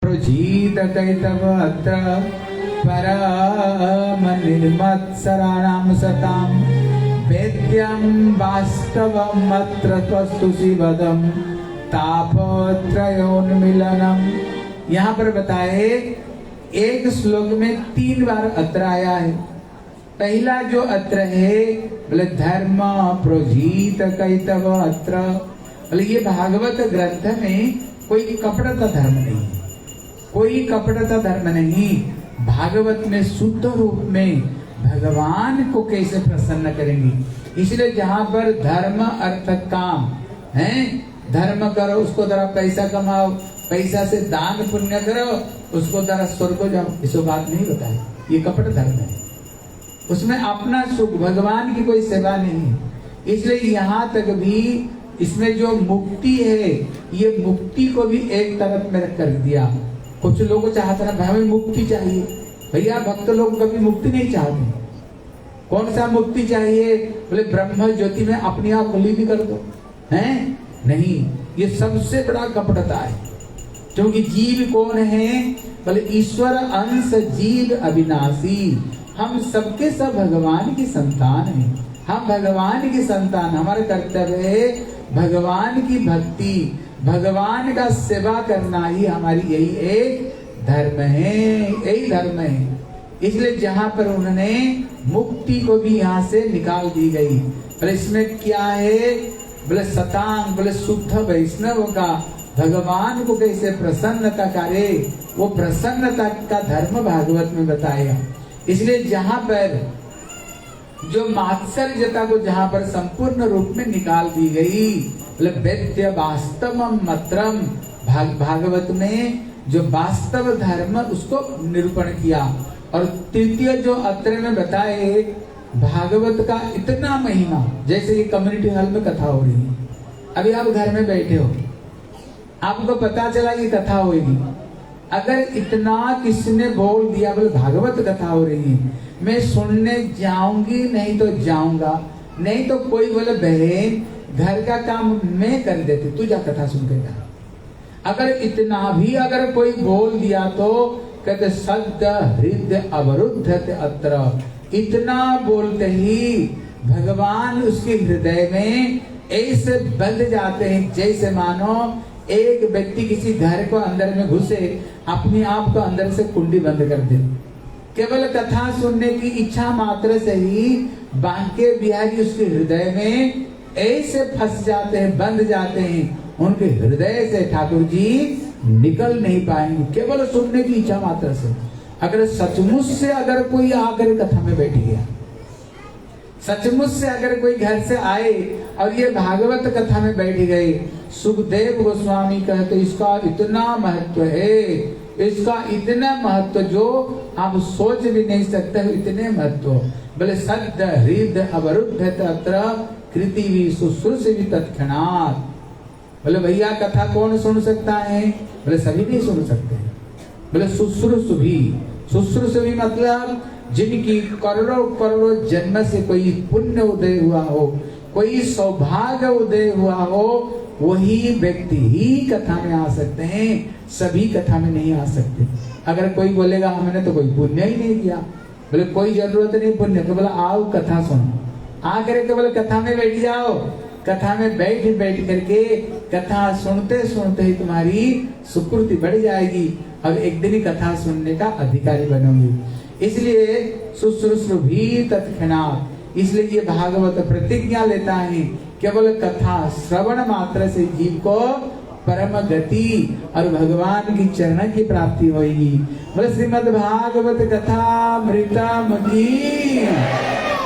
प्रोजीत कैतव अत्र परम निर्मत्सराणां सतां वेद्यं वास्तवम् अत्र त्वस्तुषि वदं तापत्रयोन्मिलनम। यहाँ पर बताए एक श्लोक में 3 बार अत्र आया है। पहला जो अत्र है बोले धर्म प्रोजीत कैतव अत्र, बोले ये भागवत ग्रंथ में कोई कपटता धर्म नहीं, कोई कपटता धर्म नहीं। भागवत में शुद्ध रूप में भगवान को कैसे प्रसन्न करेंगे, इसलिए जहाँ पर धर्म अर्थ काम है, धर्म करो उसको जरा पैसा कमाओ, पैसा से दान पुण्य करो उसको जरा स्वर्ग को जाओ, इसको बात नहीं बताए, ये कपट धर्म है। उसमें अपना सुख, भगवान की कोई सेवा नहीं है। इसलिए यहाँ तक भी इसमें जो मुक्ति है, ये मुक्ति को भी एक तरफ में कर दिया। कुछ लोग चाहते ना हमें मुक्ति चाहिए, भैया भक्त लोग कभी मुक्ति नहीं चाहते। कौन सा मुक्ति चाहिए, बोले ब्रह्म ज्योति में अपने आप विलीन कर दो, हैं? नहीं, ये सबसे बड़ा कपटता है। क्योंकि जीव कौन है, बोले ईश्वर अंश जीव अविनाशी। हम सबके सब भगवान की संतान हैं, हम भगवान की संतान। हमारा कर्तव्य है भगवान की भक्ति, भगवान का सेवा करना ही हमारी यही एक धर्म है, यही धर्म है। इसलिए जहाँ पर उन्होंने मुक्ति को भी यहाँ से निकाल दी गई। पर इसमें क्या है, बोले सतांग, बोले शुद्ध वैष्णव का भगवान को कैसे प्रसन्नता करे, वो प्रसन्नता का धर्म भागवत में बताया। इसलिए जहाँ पर जो मात्सर्यता को जहाँ पर संपूर्ण रूप में निकाल दी गई, बोले वेद्य वास्तवम मत्रम, भागवत में जो वास्तव धर्म उसको निरूपण किया। और तृतीय जो अत्र में बताए भागवत का इतना महिमा, जैसे ये कम्युनिटी हॉल में कथा हो रही है, अभी आप घर में बैठे हो, आपको पता चला ये कथा होगी, अगर इतना किसने बोल दिया बोले भागवत कथा हो रही है, मैं सुनने जाऊंगी नहीं तो जाऊंगा, नहीं तो कोई बोले बहन घर का काम मैं कर देती, तू जा कथा सुन के जा। अगर इतना भी अगर कोई बोल दिया तो कहते सद्य हृदय अवरुद्धते अत्र, इतना बोलते ही भगवान उसके हृदय में ऐसे बंध जाते हैं जैसे मानो एक व्यक्ति किसी घर को अंदर में घुसे, अपने आप को अंदर से कुंडी बंद कर दे। केवल कथा सुनने की इच्छा मात्र से ही बांके बिहारी उसके हृदय में ऐसे फंस जाते हैं, बंध जाते हैं, उनके हृदय से ठाकुर जी निकल नहीं पाएंगे, केवल सुनने की इच्छा मात्र से। अगर सचमुच से अगर कोई आकर कथा में बैठ गया, सचमुच से अगर कोई घर से आए और ये भागवत कथा में बैठ गए, सुखदेव गोस्वामी कहते इसका इतना महत्व है, इसका इतना महत्व जो आप सोच भी नहीं सकते, इतने महत्व। बोले सद्य हृदय अवरुद्धते अत्र कृतिवी शुश्रूषवी तत्क्षणात्। बोले भैया कथा कौन सुन सकता है, बोले सभी नहीं सुन सकते। बोले शुश्रूषवी, शुश्रूषवी मतलब जिनकी करोड़ों करोड़ों जन्म से कोई पुण्य उदय हुआ हो, कोई सौभाग्य उदय हुआ हो, वही व्यक्ति ही कथा में आ सकते हैं, सभी कथा में नहीं आ सकते। अगर कोई बोलेगा हमने तो कोई पुण्य ही नहीं किया, बोले कोई जरूरत नहीं पुण्य, तो बोला आओ कथा सुनो, आकर के बोले कथा में बैठ जाओ, कथा में बैठ करके कथा सुनते सुनते ही तुम्हारी सुकृति बढ़ जाएगी और एक दिन ही कथा सुनने का अधिकारी बनोगे। इसलिए शुश्रूषवी तत्क्षणात्, इसलिए ये भागवत प्रतिज्ञा लेता है केवल कथा श्रवण मात्र से जीव को परम गति और भगवान की चरण की प्राप्ति होगी। बोले श्रीमद् भागवत कथा मृतम की,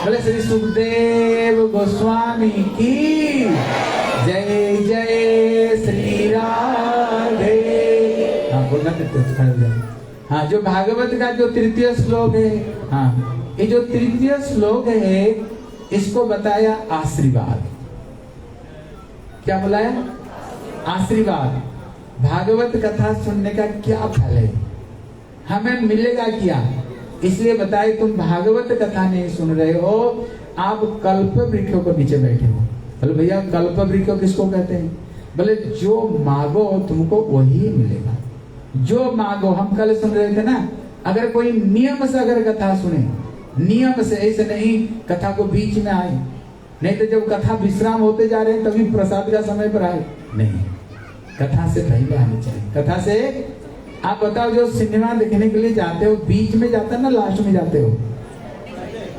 बोले श्री सुखदेव गोस्वामी की जय जय श्री राधे। हाँ, जो भागवत का जो तृतीय श्लोक है, हाँ ये जो तृतीय श्लोक है इसको बताया आशीर्वाद। क्या बुलाया? आशीर्वाद। भागवत कथा सुनने का क्या फल है, हमें मिलेगा क्या? इसलिए बताए तुम भागवत कथा नहीं सुन रहे हो, आप कल्प वृक्षों के पीछे बैठे हो। बोले भैया कल्प वृक्ष किसको कहते हैं? बोले जो मांगो तुमको वही मिलेगा। जो मांगो, हम कल सुन रहे थे ना, अगर कोई नियम से अगर कथा सुने, नियम से, ऐसे नहीं कथा को बीच में आए, नहीं तो जब कथा विश्राम होते जा रहे हैं तभी प्रसाद का समय पर आए, नहीं, कथा से पहले आनी चाहिए। कथा से, आप बताओ जो सिनेमा देखने के लिए जाते हो, बीच में जाते हो ना लास्ट में जाते हो?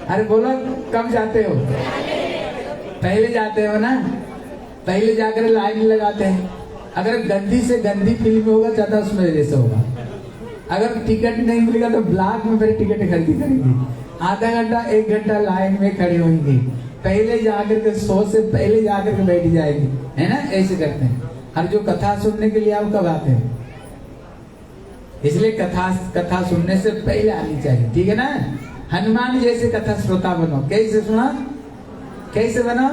अरे बोलो, कब जाते हो? पहले जाते हो ना, पहले जाकर लाइन लगाते हैं। अगर गंदी से गंदी फिल्म होगा ज्यादा उसमें जैसे होगा। अगर टिकट नहीं मिलेगा तो ब्लॉक में फिर टिकट खरीदी करेंगी, आधा घंटा 1 घंटा लाइन में खड़ी होंगी, पहले जाकर के शो से पहले जाकर के बैठ जाएगी, है ना, ऐसे करते हैं। और जो कथा सुनने के लिए आप कब आते हैं? इसलिए कथा सुनने से पहले आनी चाहिए, ठीक है ना। हनुमान जैसे कथा श्रोता बनो। कैसे सुना, कैसे बनो?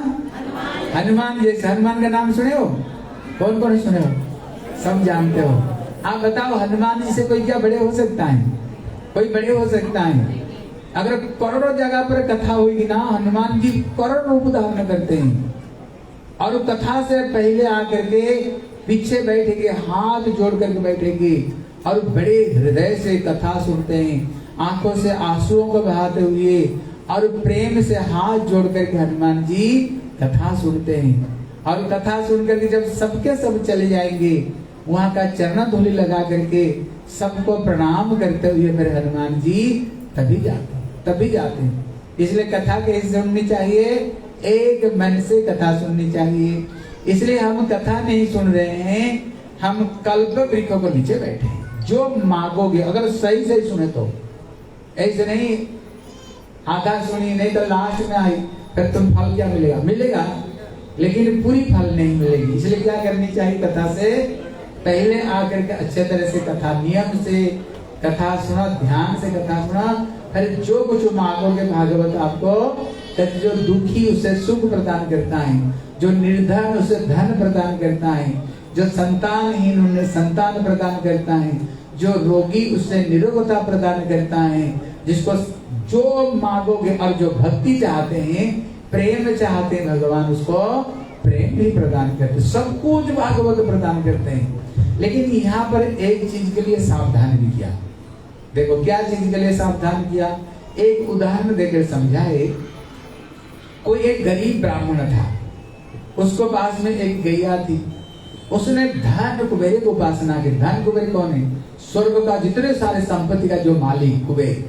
हनुमान जैसे। हनुमान का नाम सुने हो? कौन कौन सुने हो? सब जानते हो। आप बताओ, हनुमान जी से कोई क्या बड़े हो सकता है? कोई बड़े हो सकता है? अगर करोड़ों जगह पर कथा हुई ना, हनुमान जी करोड़ों रूप धारण करते हैं, और कथा से पहले आकर के पीछे बैठेंगे, हाथ जोड़ करके बैठेंगे, और बड़े हृदय से कथा सुनते हैं, आंखों से आंसुओं को बहाते हुए, और प्रेम से हाथ जोड़ करके हनुमान जी कथा सुनते हैं। और कथा सुन करके जब सबके सब चले जाएंगे, वहां का चरण धूलि लगा करके सबको प्रणाम करते हुए मेरे हनुमान जी तभी जाते हैं। इसलिए कथा कैसे सुननी चाहिए? एक मन से कथा सुननी चाहिए। इसलिए हम कथा नहीं सुन रहे हैं, हम कल्प वृक्षों को नीचे बैठे हैं। जो मांगोगे, अगर सही सही सुने तो, ऐसे नहीं आधा सुनी नहीं तो लास्ट में आई, फिर तुम फल क्या मिलेगा? मिलेगा, लेकिन पूरी फल नहीं मिलेगी। इसलिए क्या करनी चाहिए? कथा से पहले आकर के अच्छे तरह से कथा, नियम से कथा सुना, ध्यान से कथा सुना, फिर जो कुछ मांगोगे भागवत आपको, जो दुखी उसे सुख प्रदान करता है, जो निर्धन उसे धन प्रदान करता है, जो संतानहीन उन्हें संतान प्रदान करता है, जो रोगी उसे निरोगता प्रदान करता है, जिसको जो मांगोगे, और जो भक्ति चाहते हैं, प्रेम चाहते हैं भगवान, उसको प्रेम भी प्रदान करते, सब कुछ भागवत प्रदान करते हैं। लेकिन यहाँ पर एक चीज के लिए सावधान भी किया। देखो क्या चीज के लिए सावधान किया? एक उदाहरण देकर समझाए। कोई एक गरीब ब्राह्मण था, उसको पास में एक गैया थी, उसने धन कुबेर को उपासना की। धन कुबेर कौन है? स्वर्ग का जितने सारे संपत्ति का जो मालिक कुबेर,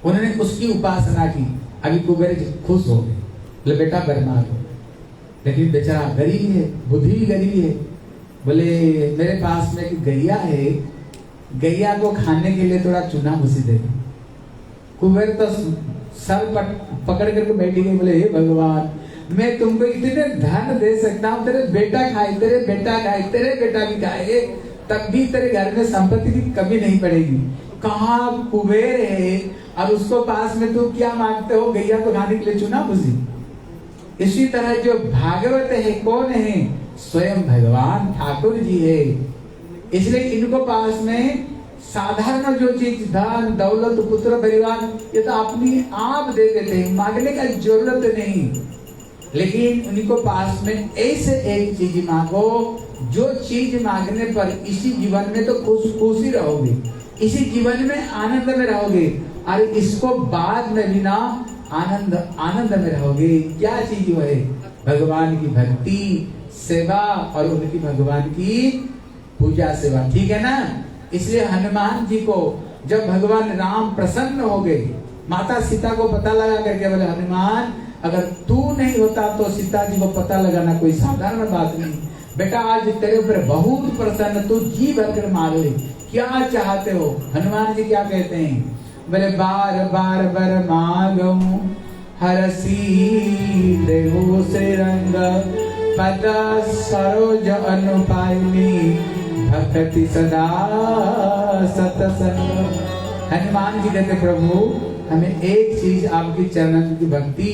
उन्होंने उसकी उपासना की। अभी कुबेर खुश हो गए, बोले बेटा बरना लो, लेकिन बेचारा गरीब है, बुद्धि भी गरीब है। बोले मेरे पास में एक गैया है, गैया को खाने के लिए थोड़ा चूना भूसी दे दो। कुबेर तो सर पकड़ करके बैठ गई, बोले हे भगवान, मैं तुमको इतने धन दे सकता हूँ, तेरे बेटा खाए, तेरे बेटा खाए, तेरे बेटा भी खाए, तब भी तेरे घर में संपत्ति की कमी नहीं पड़ेगी। कहाँ कुबेर है और उसको पास में तू क्या मांगते हो? गैया को खाने के लिए चूना भूसी। इसी तरह जो भागवत है कौन है? स्वयं भगवान ठाकुर जी है। इसलिए इनको पास में साधारण जो चीज, धन दौलत पुत्र परिवार, ये तो अपनी आप दे देते हैं, मांगने का जरूरत नहीं। लेकिन उनको पास में ऐसे एक चीज मांगो, जो चीज मांगने पर इसी जीवन में तो खुशी रहोगे, इसी जीवन में आनंद में रहोगे, और इसको बाद में भी ना आनंद में रहोगे। क्या चीज वो है? भगवान की भक्ति, सेवा, और उनकी भगवान की पूजा सेवा, ठीक है ना। इसलिए हनुमान जी को जब भगवान राम प्रसन्न हो गए, माता सीता को पता लगा करके बोले हनुमान, अगर तू नहीं होता तो सीता जी को पता लगाना कोई साधारण बात नहीं। बेटा आज तेरे ऊपर बहुत प्रसन्न, तू जी भर कर मार ले, क्या चाहते हो? हनुमान जी क्या कहते हैं? बोले बार बार बर मांगो, हरसी देहु से रंग, पद सरोज अनुपायनी, भक्ति सदा सतसंग। हनुमान जी कहते प्रभु, हमें एक चीज आपकी चरण की भक्ति,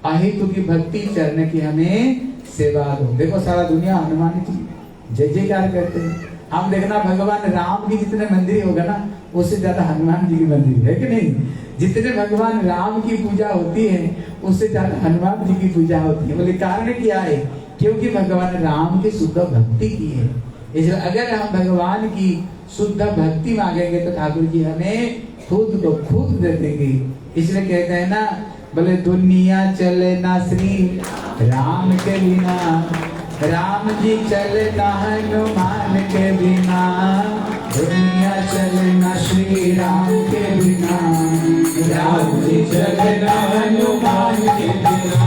अहितु की भक्ति, चरण की हमें सेवा दो। देखो सारा दुनिया हनुमान जी जय जयकार करते हैं। हम देखना भगवान राम की जितने मंदिर होगा ना, उससे ज्यादा हनुमान जी की मंदिर है कि नहीं? जितने भगवान राम की पूजा होती है, उससे ज्यादा हनुमान जी की पूजा होती है। बोले कारण क्या है? क्योंकि भगवान राम की शुद्ध भक्ति की है। इसलिए अगर हम भगवान की शुद्ध भक्ति मांगेंगे तो ठाकुर जी हमें खुद को खुद दे देंगे। इसलिए कहते हैं ना, बोले दुनिया चले ना श्री राम के बिना, राम जी चले ना हनुमान के बिना, दुनिया चले ना श्री राम के बिना, राम जी चले ना हनुमान के बिना,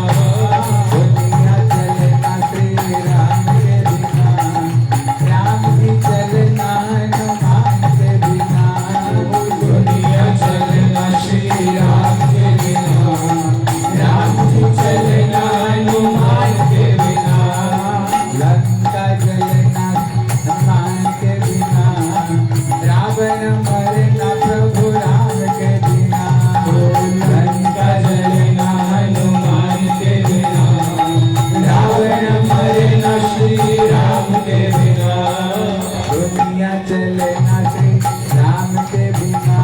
दुनिया चले ना श्री राम के बिना, राम जी चले ना हनुमान के बिना, दुनिया चले ना श्री राम के बिना, राम जी चले ना हनुमान के बिना, लंका जले ना हनुमान के बिना, रावण मरे ना प्रभु राम के बिना, लंका जले ना हनुमान के बिना, रावण मरे ना श्री राम के बिना, दुनिया चले ना श्री राम के बिना,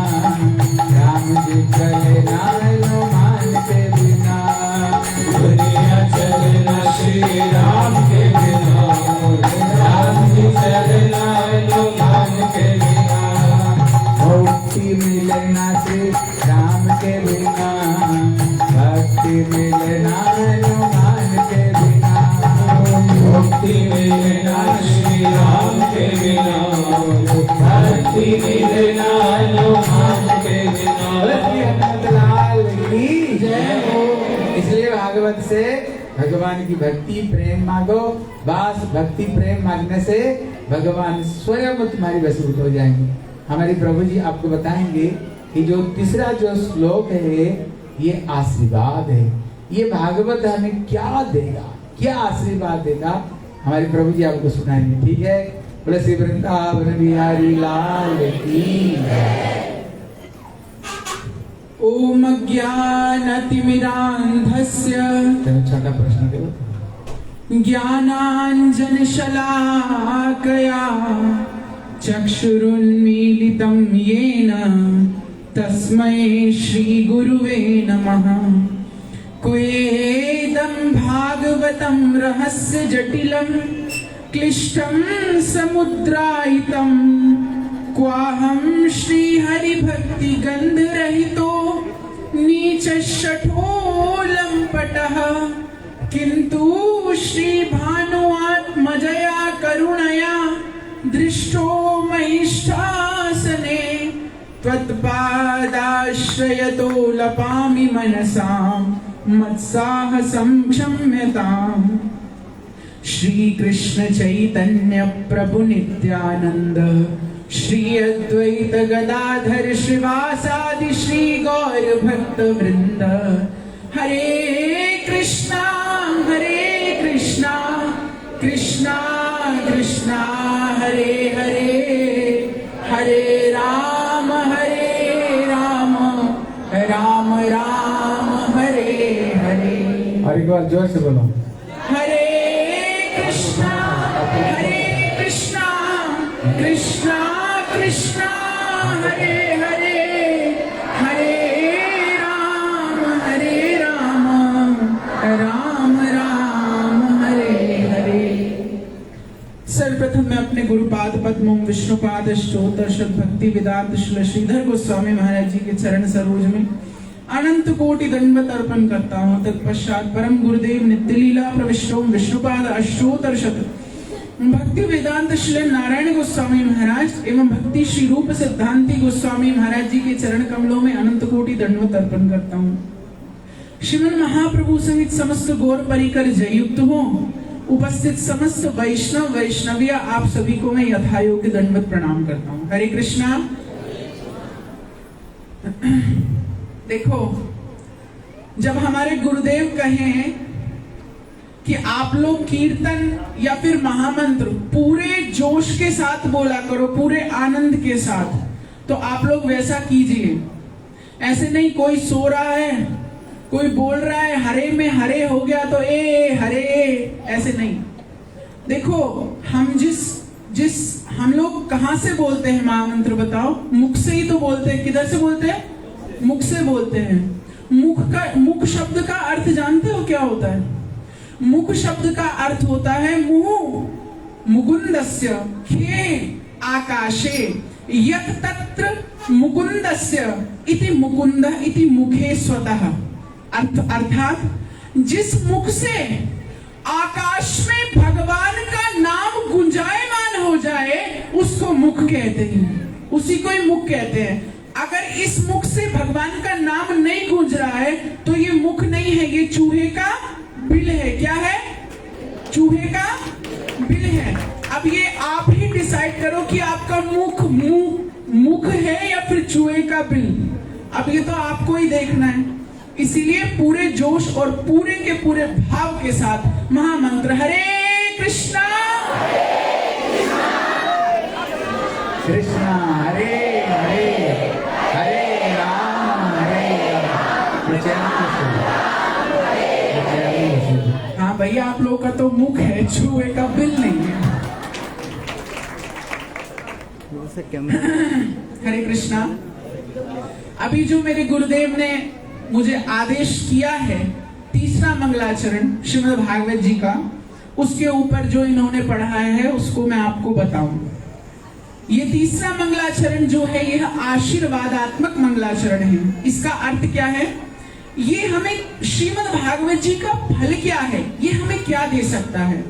राम जी चले ना हनुमान के बिना, दुनिया चले ना श्री राम के बिना, राम जी चले ना हनुमान के बिना, भक्ति मिले ना श्री राम के बिना, भक्ति मिले ना हनुमान के बिना, भक्ति मिले ना श्री राम के बिना, भक्ति मिले ना हनुमान के बिना। श्री हनुमत लाल की जय हो। इसलिए भागवत से भगवान की भक्ति प्रेम मांगो, बस भक्ति प्रेम मांगने से भगवान स्वयं तुम्हारी वसूल हो जाएंगे। हमारे प्रभु जी आपको बताएंगे कि जो तीसरा जो श्लोक है ये आशीर्वाद है। ये भागवत हमें क्या देगा, क्या आशीर्वाद देगा, हमारे प्रभु जी आपको सुनाएंगे। ठीक है, बोले श्री वृंदावन बिहारी लाल की। ओम ज्ञानतिमिरान्धस्य छोटा प्रश्न दो। ज्ञानाञ्जनशलाकया चक्षुरुन्मीलितं येन तस्मै श्रीगुरुवे नमः। क्वेदं भागवतं रहस्यजटिलं क्लिष्टं समुद्रायितं, क्वाहं श्रीहरिभक्तिगन्धरहितो नीचशठोलम्पटः, किन्तु श्रीभानुआत्मजया करुणया दृष्टो महिष्ठासने, त्वत्पादाश्रयतो लपामि मनसां मत्साहसं क्षम्यताम्। श्री कृष्ण चैतन्य प्रभु नित्यानंद, श्री अद्वैत गदाधर श्रीवासादि श्री गौर भक्त वृंद। हरे कृष्णा कृष्णा कृष्णा हरे हरे, हरे राम राम राम हरे हरे। और एक बार जोर से बोलो, हरे कृष्णा कृष्णा कृष्णा हरे हरे, हरे राम राम राम हरे हरे। सर्वप्रथम मैं अपने गुरुपाद पद्म विष्णुपाद अष्टोत्तर शत भक्ति वेदांत श्रीधर गोस्वामी महाराज जी के चरण सरोज में अनंत कोटि दंडवत अर्पण करता हूँ। तत्पश्चात परम गुरुदेव नित्य लीला प्रविष्टो विष्णुपाद अष्टोत्तर शत भक्ति वेदांत श्री नारायण गोस्वामी महाराज एवं भक्ति श्री रूप सिद्धांति गोस्वामी महाराज जी के चरण कमलों में अनंत कोटि दंडवत अर्पण करता हूँ। श्रीमन महाप्रभु सहित समस्त गौर परिकर जययुक्त हो, उपस्थित समस्त वैष्णव वैष्णविया आप सभी को मैं यथायोग्य दंडवत प्रणाम करता हूँ। हरे कृष्णा। देखो, जब हमारे गुरुदेव कहें कि आप लोग कीर्तन या फिर महामंत्र पूरे जोश के साथ बोला करो, पूरे आनंद के साथ, तो आप लोग वैसा कीजिए। ऐसे नहीं कोई सो रहा है, कोई बोल रहा है हरे में हरे हो गया तो ए हरे, ऐसे नहीं। देखो, हम लोग कहां से बोलते हैं महामंत्र बताओ? मुख से ही तो बोलते हैं। किधर से बोलते हैं? मुख से बोलते हैं। मुख शब्द का अर्थ जानते हो क्या होता है? मुख शब्द का अर्थ होता है मुहुः मुकुंदस्य खे आकाशे। यत् तत्र मुकुंदस्य इति मुकुंद इति मुखे स्वतः, अर्थात जिस मुख से आकाश में भगवान का नाम गुंजायमान हो जाए उसको मुख कहते हैं, उसी को ही मुख कहते हैं। अगर इस मुख से भगवान का नाम नहीं गूंज रहा है तो ये मुख नहीं है, ये चूहे का बिल है। क्या है? चूहे का बिल है। अब ये आप ही डिसाइड करो कि आपका मुख है या फिर चूहे का बिल। अब ये तो आपको ही देखना है। इसीलिए पूरे जोश और पूरे के पूरे भाव के साथ महामंत्र हरे कृष्णा कृष्णा हरे हरे, हरे राम हाँ भैया, आप लोगों का तो मुख है, चूहे का बिल नहीं है। हरे कृष्णा। अभी जो मेरे गुरुदेव ने मुझे आदेश किया है तीसरा मंगलाचरण श्रीमद् भागवत जी का, उसके ऊपर जो इन्होंने पढ़ाया है उसको मैं आपको बताऊं। ये तीसरा मंगलाचरण जो है यह आशीर्वादात्मक मंगलाचरण है। इसका अर्थ क्या है? ये हमें श्रीमद् भागवत जी का फल क्या है, ये हमें क्या दे सकता है।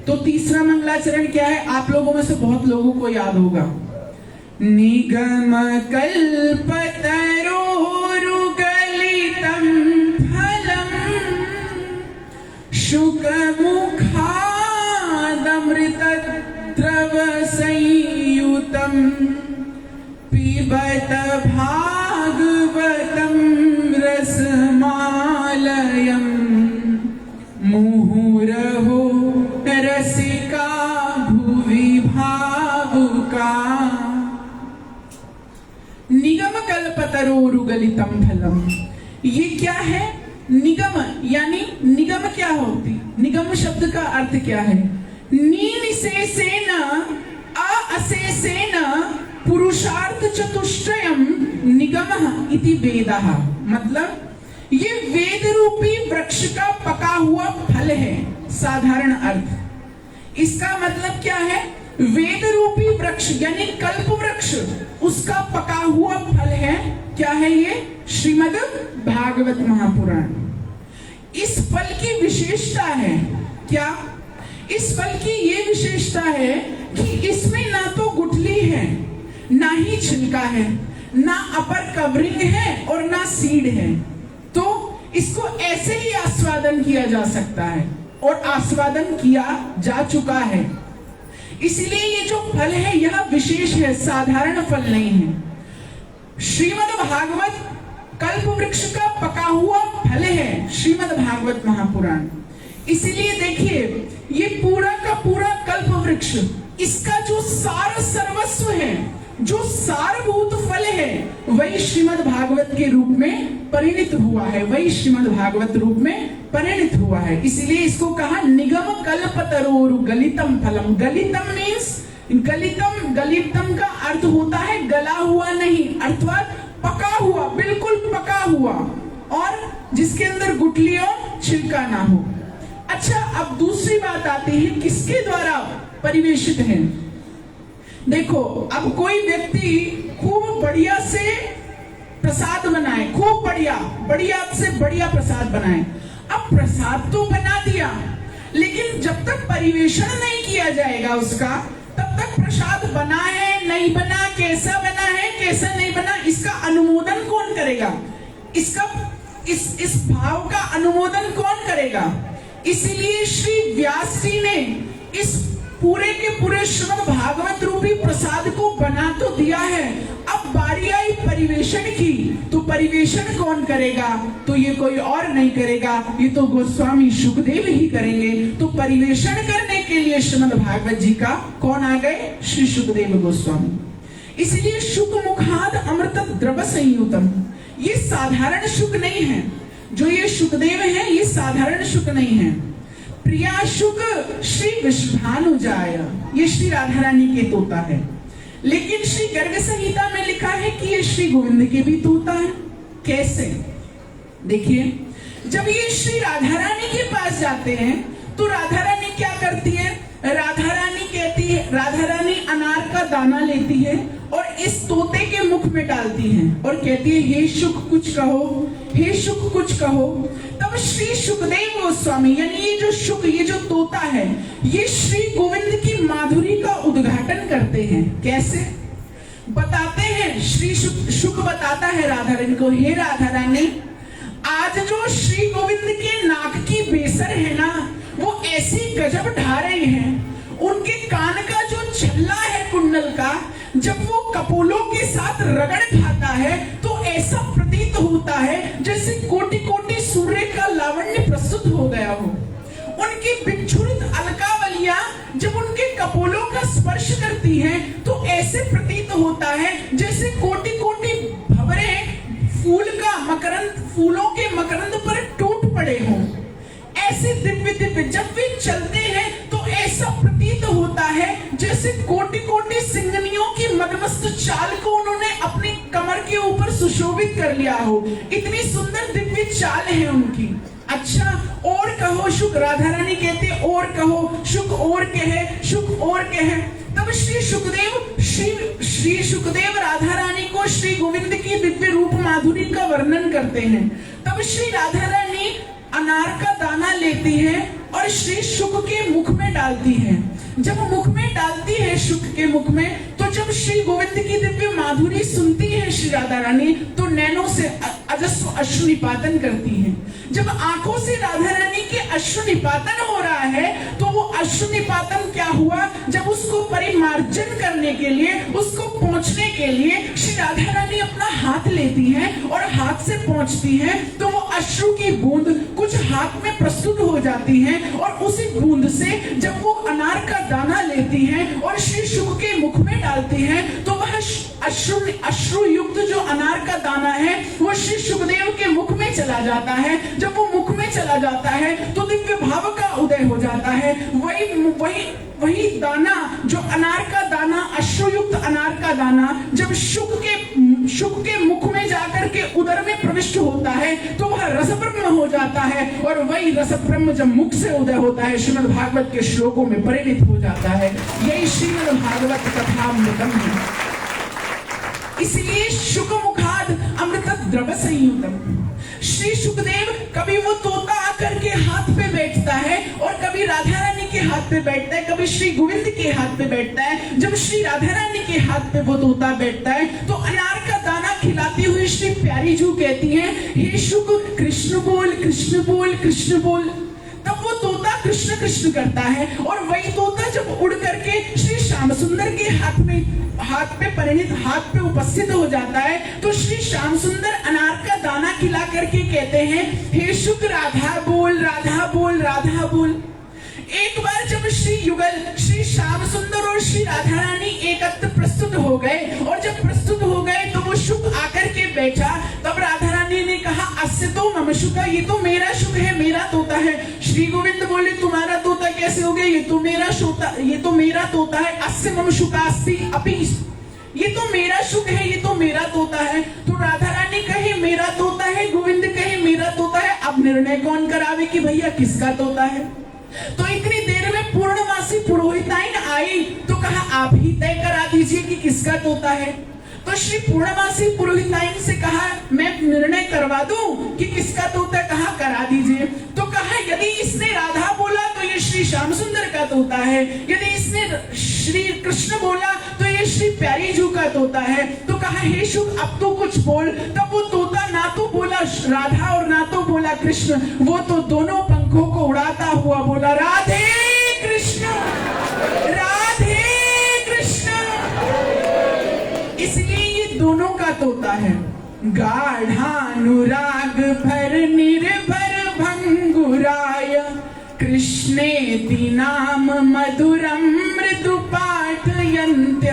तो तीसरा मंगलाचरण क्या है? आप लोगों में से बहुत लोगों को याद होगा। निगम कल्पतरोरुगलितं फलम शुकमुखादमृतद्रव संयुतं पिबत भागवतं रसमालयं मुहुरहो रसिका भुवि भावुका। निगम कल्पतरोरुगलितं फलम, ये क्या है? निगम यानी निगम क्या होती? निगम शब्द का अर्थ क्या है? निनिशेषेण अशेषेण पुरुषार्थ चतुष्टयम् निगमः इति वेदः। मतलब ये वेद रूपी वृक्ष का पका हुआ फल है। साधारण अर्थ इसका मतलब क्या है? वेद रूपी वृक्ष यानी कल्प वृक्ष, उसका पका हुआ फल है। क्या है ये? श्रीमद् भागवत महापुराण। इस फल की विशेषता है क्या? इस फल की ये विशेषता है कि इसमें ना तो गुठली है, ना ही छिलका है, ना अपर कवरिंग है और ना सीड है। तो इसको ऐसे ही आस्वादन किया जा सकता है और आस्वादन किया जा चुका है। इसलिए ये जो फल है यह विशेष है, साधारण फल नहीं है। श्रीमद् भागवत कल्प वृक्ष का पका हुआ फल है, श्रीमद् भागवत महापुराण। इसीलिए देखिए ये पूरा का पूरा कल्प वृक्ष, इसका जो सार सर्वस्व है, जो सारभूत फल है, वही श्रीमद् भागवत के रूप में परिणित हुआ है, वही श्रीमद् भागवत रूप में परिणित हुआ है। इसलिए इसको कहा निगम कल्पतरोरुगलितं फलम। गलितम मीन्स गलितम, गलितम का अर्थ होता है गला हुआ नहीं, अर्थात पका हुआ, बिल्कुल पका हुआ, और जिसके अंदर गुठली और छिलका ना हो। अच्छा, अब दूसरी बात आती है किसके द्वारा परिवेशित है। देखो, अब कोई व्यक्ति खूब बढ़िया से प्रसाद बनाए, खूब बढ़िया से बढ़िया प्रसाद बनाए। अब प्रसाद तो बना दिया, लेकिन जब तक परिवेशन नहीं किया जाएगा उसका, तब तक प्रसाद बना है नहीं बना, कैसा बना है कैसा नहीं बना, इसका अनुमोदन कौन करेगा? इस भाव का अनुमोदन कौन करेगा? इसीलिए श्री व्यास जी ने इस पूरे के पूरे श्रीमद् भागवत रूपी प्रसाद को बना तो दिया है। अब बारी आई परिवेशन की, तो परिवेशन कौन करेगा? तो ये कोई और नहीं करेगा, ये तो गोस्वामी शुकदेव ही करेंगे। तो परिवेशन करने के लिए श्रीमद् भागवत जी का कौन आ गए? श्री शुकदेव गोस्वामी। इसलिए शुक मुखाद अमृत द्रव संयुतम, ये साधारण शुक नहीं है। जो ये शुकदेव है ये साधारण शुक नहीं है। प्रिया शुक श्री विश्वभानुजाय, ये श्री राधा रानी के तोता है। लेकिन श्री गर्ग संहिता में लिखा है कि ये श्री गोविंद के भी तोता है। कैसे? देखिए, जब ये श्री राधा रानी के पास जाते हैं तो राधा रानी क्या करती है? राधा रानी कहती है, राधा रानी अनार का दाना लेती है और इस तोते के मुख में डालती हैं और कहती है हे शुक कुछ कहो, हे शुक कुछ कहो। तब श्री सुखदेव गोस्वामी यानी ये जो शुक, ये जो तोता है, ये श्री गोविंद की माधुरी का उद्घाटन करते हैं। कैसे बताते हैं? श्री शुक बताता है राधा रानी को, हे राधा रानी, आज जो श्री गोविंद के नाक की बेसर है ना, वो ऐसी गजब ढा रही है। उनके कान का जो छल्ला है कुंडल का, जब वो कपोलों के साथ रगड़ खाता है तो ऐसा प्रतीत होता है जैसे कोटि कोटि सूर्य का लावण्य प्रस्तुत हो गया हो। उनकी बिच्छुरित अलकावलियां जब उनके कपोलों का स्पर्श करती हैं तो ऐसे प्रतीत होता है जैसे कोटि कोटि भंवरे फूल का मकरंद, फूलों के मकरंद पर टूट पड़े हों। ऐसे दिव्य दिव्य जब वे चलते हैं तो ऐसा प्रतीत होता है जैसे कोटि कोटि सिंगनियों की मदमस्त चाल को उन्होंने अपनी कमर के ऊपर सुशोभित कर लिया हो। इतनी सुंदर दिव्य चाल है उनकी। अच्छा और कहो शुक, राधा रानी कहते और कहो शुक, और कहे शुक, और कहे। तब श्री सुखदेव राधा रानी को श्री गोविंद की दिव्य रूप माधुरी का वर्णन करते हैं। तब श्री राधा रानी अनार का दाना लेती है और श्री शुक के मुख में डालती है। जब मुख में डालती है शुक के मुख में, तो जब श्री गोविंद की दिव्य माधुरी सुनती है श्री राधा रानी तो नैनों से अजस्र अश्रु निपातन करती हैं। जब आंखों से राधा रानी के अश्रु निपातन हो रहा है तो वो अश्रु निपातन क्या हुआ, जब उसको परिमार्जन करने के लिए, उसको पहुंचने के लिए श्री राधा रानी अपना हाथ लेती हैं और हाथ से पहुंचती हैं तो वो अश्रु की बूंद कुछ हाथ में प्रस्तुत हो जाती हैं और उसी बूंद से जब वो अनार का दाना लेती हैं और श्री शुक के मुख में डालती हैं तो वह अश्रु युक्त जो अनार का दाना है वो श्री सुखदेव के मुख में चला जाता है। जब वो मुख में चला जाता है तो दिव्य भाव का उदय हो जाता है। वही दाना, जो अनार का दाना, अश्रुयुक्त अनार का दाना जब शुक के मुख में जाकर के उदर में प्रविष्ट होता है तो वह रस ब्रह्म हो जाता है और वही रस ब्रह्म जब मुख से उदय होता है श्रीमद् भागवत के श्लोकों में परिणित हो जाता है। यही श्रीमद् भागवत कथामृतम है। इसलिए शुक मुखाद अमृत द्रव संयुतम। श्री सुखदेव कभी वो तोता आकर के हाथ पे बैठता है और कभी राधा रानी के हाथ पे बैठता है, कभी श्री गोविंद के हाथ पे बैठता है। जब श्री राधा रानी के हाथ पे वो तोता बैठता है तो अनार का दाना खिलाती हुई श्री प्यारी जू कहती है हे शुक कृष्ण बोल, कृष्ण बोल, कृष्ण बोल। तब वो तोता कृष्ण कृष्ण करता है और वही तोता जब उड़ करके श्री श्याम सुंदर के हाथ पे उपस्थित हो जाता है तो श्री श्याम सुंदर अनार का दाना खिला करके कहते हैं हे शुक राधा बोल, राधा बोल, राधा बोल। एक बार जब श्री युगल, श्री श्याम सुंदर और श्री राधा रानी एकत्र प्रस्तुत हो गए और जब प्रस्तुत हो गए तो वो शुक आकर के बैठा। तब राधा रानी ने कहा अस्य तो मम शुका, ये तो मेरा शुक है, मेरा तोता है। श्री गोविंद बोले तुम्हारा तोता कैसे हो गया, ये तो मेरा तोता है। अस्य मम शुकास्ति अपि, ये तो मेरा शुक है, ये तो मेरा तोता है। तो राधा रानी कहे मेरा तोता है, गोविंद कहे मेरा तोता है। अब निर्णय कौन करावे कि भैया किसका तोता है। तो इतनी देर में पूर्णमासी पुरोहिताइन आई तो कहा आप ही तय करा दीजिए कि किसका तोता है। तो श्री पूर्णमासी पुरोहिताइन से कहा मैं निर्णय करवा दूं कि किसका तोता, कहा करा दीजिए। तो कहा यदि इसने राधा बोला तो ये श्री श्याम सुंदर का तोता है, यदि इसने श्री कृष्ण बोला तो ये श्री प्यारी जू का तोता है। तो कहा हे शुक अब तो कुछ बोल। तब वो तोता ना तो बोला राधा और ना तो बोला कृष्ण, वो तो दोनों पंखों को उड़ाता हुआ बोला राधे कृष्ण, राधे कृष्ण। इसलिए ये दोनों का तोता है। गाढ़ानुराग भर निर्भर भंगुराय कृष्णेति नाम मधुरम मृदु पाठयन्त्य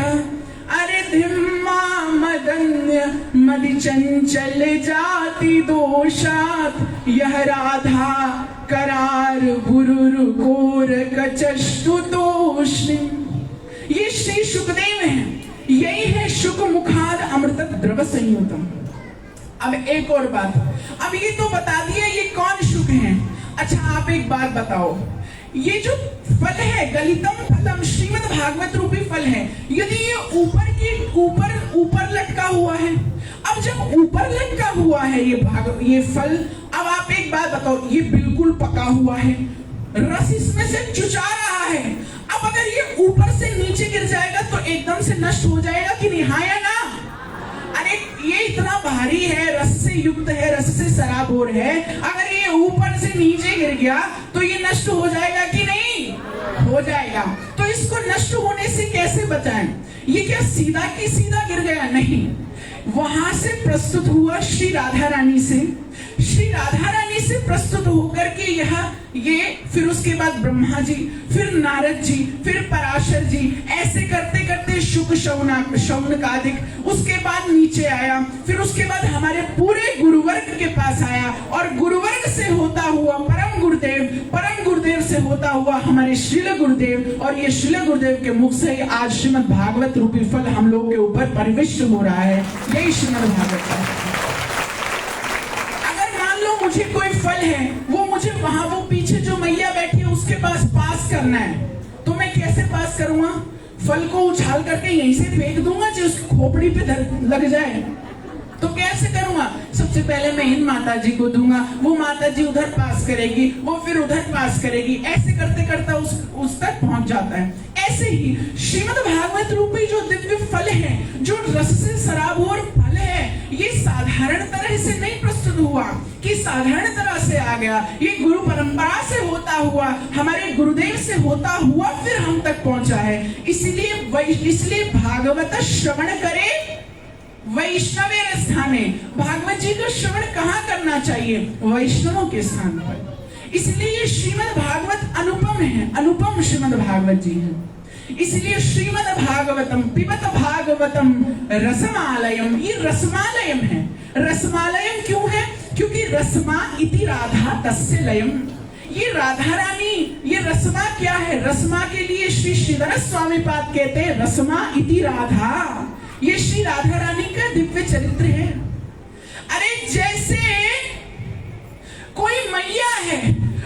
अरिधिम्मा मदन्य मदि चंचल जाति दोषात् यह राधा करार बुरुरु कोर कचष्टु दोषिणी। ये श्री सुखदेव हैं, यही है शुक मुखाद अमृत द्रव संयुतम। अब एक और बात, अब ये तो बता दिया ये कौन शुक हैं। अच्छा आप एक बात बताओ, ये जो फल है गलितम फलम श्रीमद् भागवत रूपी फल है, यदि ये ऊपर लटका हुआ है, अब जब ऊपर लटका हुआ है ये फल, अब आप एक बात बताओ, ये बिल्कुल पका हुआ है, रस इसमें से चुचा रहा है, अब अगर ये ऊपर से नीचे गिर जाएगा तो एकदम से नष्ट हो जाएगा कि नहीं, हाँ या ना? अरे ये इतना भारी है, रस से युक्त है, रस से सराबोर है, अगर ये ऊपर से नीचे गिर गया तो ये नष्ट हो जाएगा कि नहीं? हो जाएगा। तो इसको नष्ट होने से कैसे बचाएं? ये क्या सीधा की सीधा गिर गया? नहीं, वहां से प्रस्तुत हुआ श्री राधा रानी से प्रस्तुत होकर के ये फिर उसके बाद ब्रह्मा जी, फिर नारद जी, फिर पराशर जी, ऐसे करते करते शुक शौनकादिक, उसके बाद नीचे आया, फिर उसके बाद हमारे पूरे गुरुवर्ग के पास आया, और गुरुवर्ग से होता हुआ परम गुरुदेव से होता हुआ हमारे श्रील गुरुदेव, और ये श्रील गुरुदेव के मुख से आज श्रीमद् भागवत रूपी फल हम लोग के ऊपर परिविष्ट हो रहा है। यही श्रीमद् भागवत है। मुझे कोई फल है, वो मुझे वहां वो पीछे जो मैया बैठी है उसके पास करना है, तो मैं कैसे पास करूंगा? फल को उछाल करके यहीं से फेंक दूंगा जो उसकी खोपड़ी पे लग जाए, तो कैसे करूंगा? सबसे पहले मैं इन माता जी को दूंगा, वो माता जी उधर पास करेगी, वो फिर उधर पास करेगी, ऐसे करते करते उस तक पहुंच जाता है। ऐसे ही श्रीमद् भागवत रूपी जो दिव्य फल है, जो रस से सराबोर फल है, ये साधारण तरह से नहीं प्रस्तुत हुआ कि साधारण तरह से आ गया, ये गुरु परंपरा से होता हुआ, हमारे गुरुदेव से होता हुआ फिर हम तक पहुंचा है। इसलिए भागवत श्रवण करे वैष्णवे स्थाने, भागवत जी का श्रवण कहाँ करना चाहिए? वैष्णवों के स्थान पर। इसलिए श्रीमद् भागवत अनुपम है, अनुपम श्रीमद् भागवत जी है। इसलिए श्रीमद् भागवतम पिबत भागवतम रसमालयम, ये रसमालयम है। रसमालयम क्यों है? क्योंकि रसमा इति राधा तस्य लयम, ये राधा रानी, ये रसमा क्या है? रसमा के लिए श्री श्रीधर स्वामी पाद कहते हैं रसमा इति राधा, ये श्री राधा रानी का दिव्य चरित्र है। अरे जैसे कोई मैया है,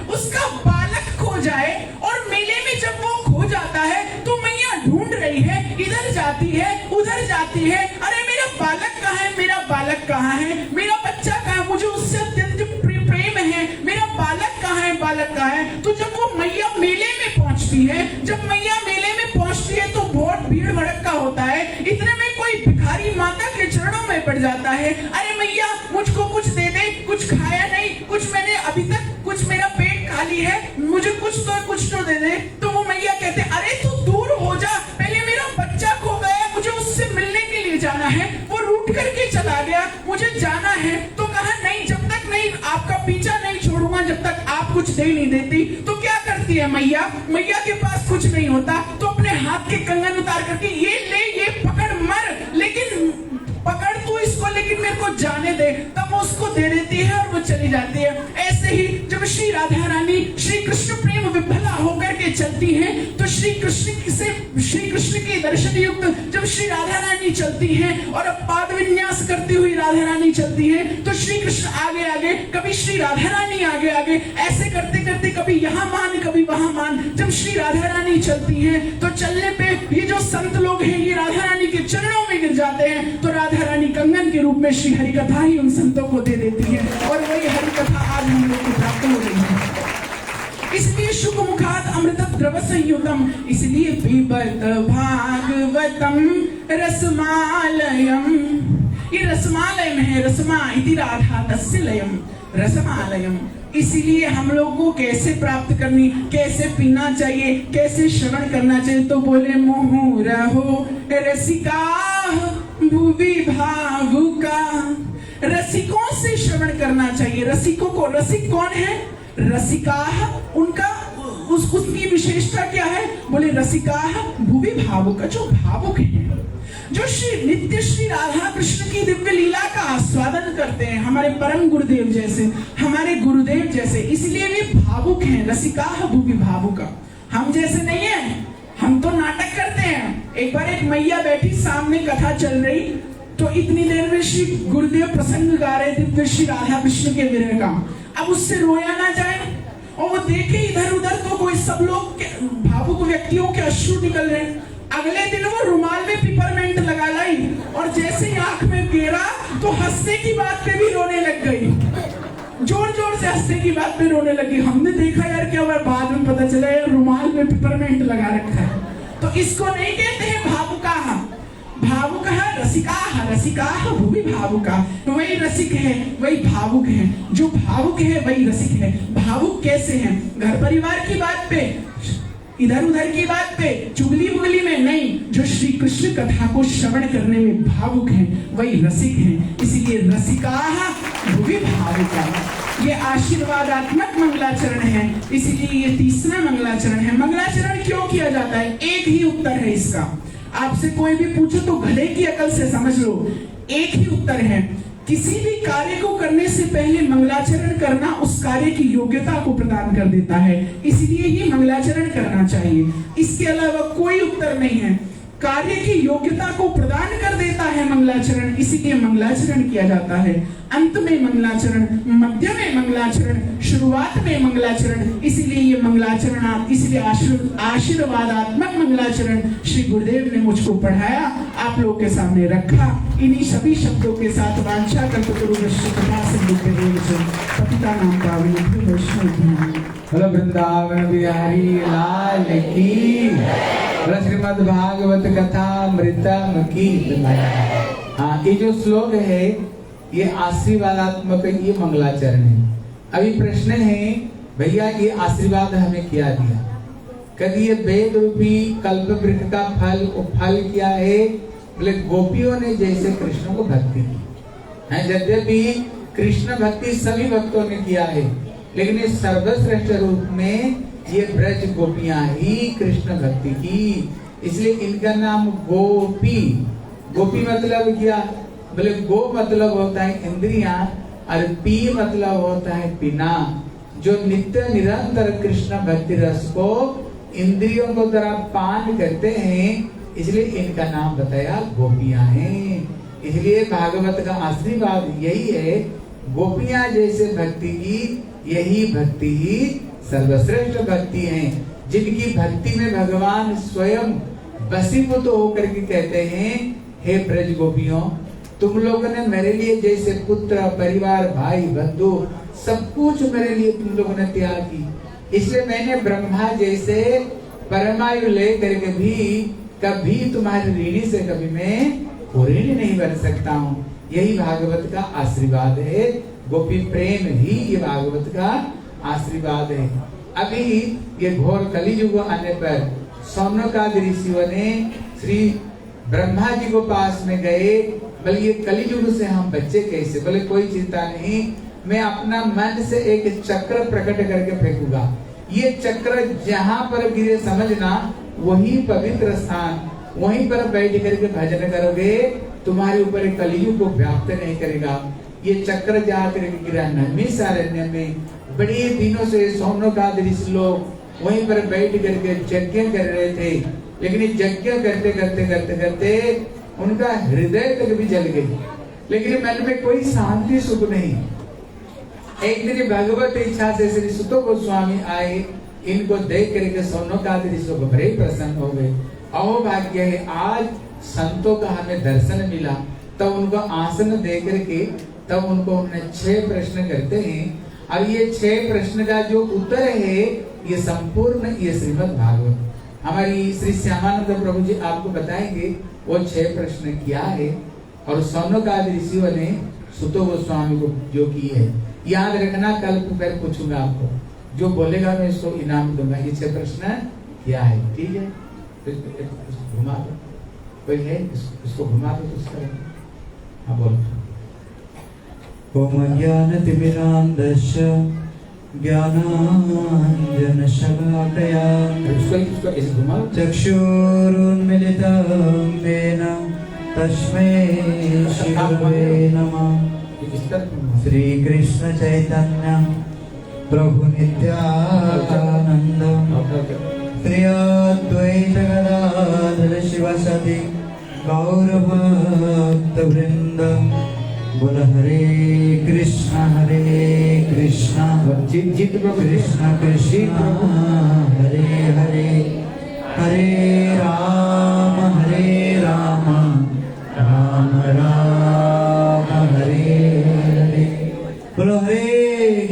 उसका बालक खो जाए और मेले में जब वो खो जाता है तो मैया ढूंढ रही है, इधर जाती है उधर जाती है, अरे मेरा बालक कहाँ है, मेरा बालक कहाँ है, मेरा बच्चा कहाँ है, मुझे उससे अत्यंत प्रेम है, मेरा बालक कहाँ है, बालक कहाँ है। तो जब वो मैया मेले में पहुंचती है, जब मैया मेले में पहुंचती है तो बहुत भीड़ भड़का होता है, इतने में कोई भिखारी माता के चरणों में पड़ जाता है, अरे मैया मुझको कुछ दे दे, कुछ खाया नहीं, कुछ मैंने अभी तक, कुछ मेरा पेट खाली है, मुझे कुछ तो दे दे। तो वो मैया कहते अरे तू दूर हो जा, पहले मेरा बच्चा खो गया, मुझे उससे मिलने के लिए जाना है, वो रूठ करके चला गया, मुझे जाना है। तो कहा नहीं, जब तक नहीं आपका पीछा नहीं छोड़ूंगा जब तक आप कुछ दे नहीं देती। तो क्या करती है मैया? मैया के पास कुछ नहीं होता तो अपने हाथ के कंगन उतार करके ये ले, ये पकड़ मर, लेकिन पकड़ तू इसको, लेकिन मेरे को जाने दे, तब वो उसको दे देती है और वो चली जाती है। ऐसे ही जब श्री राधा रानी श्री कृष्ण प्रेम विफला होकर के चलती हैं तो श्री कृष्ण के दर्शन युक्त जब श्री राधा रानी चलती हैं और पाद विन्यास करती हुई राधा रानी चलती हैं तो श्री कृष्ण आगे आगे, कभी श्री राधा रानी आगे आगे, ऐसे करते करते कभी यहाँ मान कभी वहां मान। जब श्री राधा रानी चलती हैं तो चलने पे ये जो संत लोग हैं ये राधा रानी के चरणों में गिर जाते हैं, तो राधा रानी कंगन के रूप में श्री हरि कथा ही उन संतों को दे देती है और वही हरि कथा आज हम लोग को प्राप्त हो रही है। इसलिए शुक मुखात अमृत द्रव संयुतम, इसलिए पिबत भागवतम रसमालयम, ये रसमालयम है, रसमा इति राधा तस्य लयम, रसमालयम। इसीलिए हम लोग को कैसे प्राप्त करनी, कैसे पीना चाहिए, कैसे श्रवण करना चाहिए? तो बोले मुहुरहो रसिका भुवि भावुका, रसिकों से श्रवण करना चाहिए। रसिकों को, रसिक कौन है? रसिका, उनका उसकी विशेषता क्या है? बोले रसिका भुवि भावुका, जो भावुक है, जो श्री नित्य श्री राधा कृष्ण की दिव्य लीला का आस्वादन करते हैं, हमारे परम गुरुदेव जैसे, हमारे गुरुदेव जैसे, इसलिए वे भावुक हैं। रसिका भुवि भावुका, हम जैसे नहीं है, हम तो नाटक करते हैं। एक बार एक मैया बैठी, सामने कथा चल रही, तो इतनी देर में श्री गुरुदेव प्रसंग गा रहे दिव्य श्री राधा कृष्ण के विरह का। अब उससे रोया ना जाए और वो देखे इधर उधर तो कोई सब लोग भावुक व्यक्तियों के अश्रु निकल रहे हैं। अगले दिन वो रुमाल में पिपरमेंट लगा लाई और जैसे ही आंख में गिरा तो हंसने की बात पे भी रोने लग गई, जोर जोर से हंसने की बात पे रोने लगी। हमने देखा यार क्या हुआ, बाद में पता चला यार रुमाल में पिपरमेंट लगा रखा है। तो इसको नहीं कहते हैं भावुका, भावुका रसिका, रसिका भूमि भावुका। वही रसिक है वही भावुक है, जो भावुक है वही रसिक है। भावुक कैसे हैं? घर परिवार की बात पे, इधर उधर की बात पे, चुगली बुगली में नहीं, जो श्री कृष्ण कथा को श्रवण करने में भावुक हैं वही रसिक हैं। इसलिए रसिका भूमि भावुका, ये आशीर्वादात्मक मंगलाचरण है। इसलिए ये तीसरा मंगलाचरण है। मंगलाचरण क्यों किया जाता है? एक ही उत्तर है इसका। आपसे कोई भी पूछे तो गधे की अकल से समझ लो, एक ही उत्तर है। किसी भी कार्य को करने से पहले मंगलाचरण करना उस कार्य की योग्यता को प्रदान कर देता है, इसलिए ही मंगलाचरण करना चाहिए। इसके अलावा कोई उत्तर नहीं है। कार्य की योग्यता को प्रदान कर देता है मंगलाचरण, इसीलिए मंगलाचरण किया जाता है। अंत में मंगलाचरण, मध्य में मंगलाचरण, शुरुआत में मंगलाचरण, इसीलिए ये मंगलाचरण, इसलिए आशीर्वादात्मक मंगलाचरण श्री गुरुदेव ने मुझको पढ़ाया, आप लोगों के सामने रखा। इन्हीं सभी शब्दों के साथ वांछा कल्पतरुभ्यश्च कृपा सिंधुभ्यैव पतितानां पावनेभ्यो वैष्णवेभ्यो बोलो वृंदावन बिहारी लाल की, श्रीमद् भागवत कथा मृतम की। हाँ, ये जो श्लोक है ये आशीर्वादात्मक, ये मंगलाचरण है। अभी प्रश्न है भैया ये आशीर्वाद हमें क्या दिया? कभी ये वेद रूपी कल्प वृक्ष का फल, वो फल क्या है? बोले गोपियों ने जैसे कृष्ण को भक्ति की है। यद्यपि कृष्ण भक्ति सभी भक्तों ने किया है, लेकिन इस सर्वश्रेष्ठ रूप में ये ब्रज गोपियां ही कृष्ण भक्ति की, इसलिए इनका नाम गोपी। गोपी मतलब क्या? बोले गो मतलब होता है इंद्रियां और पी मतलब होता है पीना। जो नित्य निरंतर कृष्ण भक्ति रस को इंद्रियों को द्वारा पान करते हैं, इसलिए इनका नाम बताया गोपियां हैं। इसलिए भागवत का आशीर्वाद यही है, गोपियां जैसे भक्ति की, यही भक्ति ही सर्वश्रेष्ठ भक्ति है, जिनकी भक्ति में भगवान स्वयं वशीभूत होकर के कहते हैं, हे ब्रज गोपियों, तुम लोगों ने मेरे लिए जैसे पुत्र, परिवार, भाई, बंधु सब कुछ मेरे लिए तुम लोगों ने त्याग की, इसलिए मैंने ब्रह्मा जैसे परमायु लेकर के भी कभी तुम्हारी ऋणी से कभी मैं ऋणी नहीं बन सकता हूँ। यही भागवत का आशीर्वाद है। गोपी प्रेम ही ये भागवत का आशीर्वाद है। अभी ये घोर कलियुग आने पर सौनकादि ऋषियों ने श्री ब्रह्मा जी को पास में गए, बोले ये कलियुग से हम बच्चे कैसे? बोले कोई चिंता नहीं, मैं अपना मन से एक चक्र प्रकट करके फेंकूंगा, ये चक्र जहाँ पर गिरे समझना वही पवित्र स्थान, वहीं पर बैठ करके भजन करोगे, तुम्हारे ऊपर कलियुग को व्याप्त नहीं करेगा। ये चक्र जाकर गिरा नैमिषारण्य में, बड़े दिनों से सौनकादि ऋषि लोग वहीं पर बैठ करके यज्ञ कर रहे थे, लेकिन यज्ञ करते करते करते करते उनका हृदय तक भी जल गई, लेकिन मन में कोई शांति सुख नहीं। एक दिन भगवत इच्छा से श्री सुत गोस्वामी आए, इनको देख करके सौनकादि ऋषि को बड़े प्रसन्न हो गए। अहोभाग्य है आज संतों का हमें दर्शन मिला। तब उनको आसन दे करके तब उनको हमने 6 प्रश्न करते हैं। अब ये 6 प्रश्न का जो उत्तर है ये संपूर्ण ये श्रीमद् भागवत हमारी श्री श्यामानंद प्रभु जी आपको बताएंगे वो 6 प्रश्न क्या है, और सौनकादि ऋषियों ने सुत गोस्वामी को जो की है। याद रखना, कल फिर पूछूंगा आपको, जो बोलेगा मैं इसको इनाम दूंगा। ये 6 प्रश्न क्या है, ठीक है? घुमा दो, कोई है इसको घुमा दो तो उसका। हाँ बोलो। ओम ज्ञानतिमिरान्धस्य ज्ञानाञ्जनशलाकया चक्षुरुन्मिलितं येन तस्मै श्रीगुरवे नमः। श्रीकृष्ण चैतन्य प्रभु नित्यानंद श्री अद्वैत गदाधर शिवसति गौर भक्त वृंद बोल हरे कृष्णा जीत जीत प्रभु कृष्णा कृष्णा हरे हरे हरे राम राम राम हरे हरे। बोलो हरे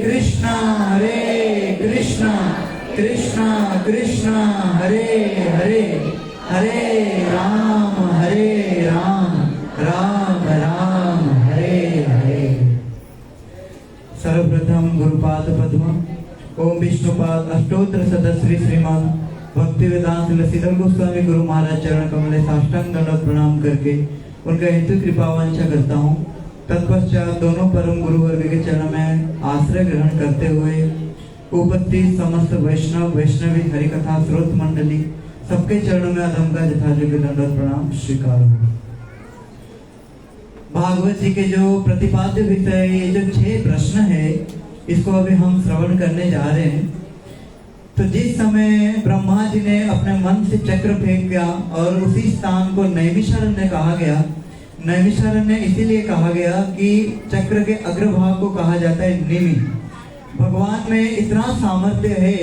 कृष्णा कृष्णा कृष्णा हरे हरे हरे राम राम राम हरे हरे। सर्वप्रथम गुरुपाद पद्म ओम विष्णुपाद अष्टोत्तर सदश्री श्रीमान भक्ति वेदांत तुलसीधर गोस्वामी गुरु महाराज चरण कमले साष्टांग दंडवत प्रणाम करके उनका हेतु कृपा वांछा करता हूँ। तत्पश्चात दोनों परम गुरु वर्ग के चरण में आश्रय ग्रहण करते हुए उपस्थित समस्त वैष्णव वैष्णवी हरिकथा स्रोत मंडली सबके चरणों में अधम का यथायोग्य दंडवत प्रणाम स्वीकार हो। भागवत जी के जो प्रतिपाद्य विषय ये जो 6 प्रश्न है इसको अभी हम श्रवण करने जा रहे हैं। तो जिस समय ब्रह्मा जी ने अपने मन से चक्र फेंक दिया और उसी स्थान को नैमिषारण्य कहा गया। नैमिषारण्य इसीलिए कहा गया कि चक्र के अग्रभाग को कहा जाता है निमि। भगवान में इतना सामर्थ्य है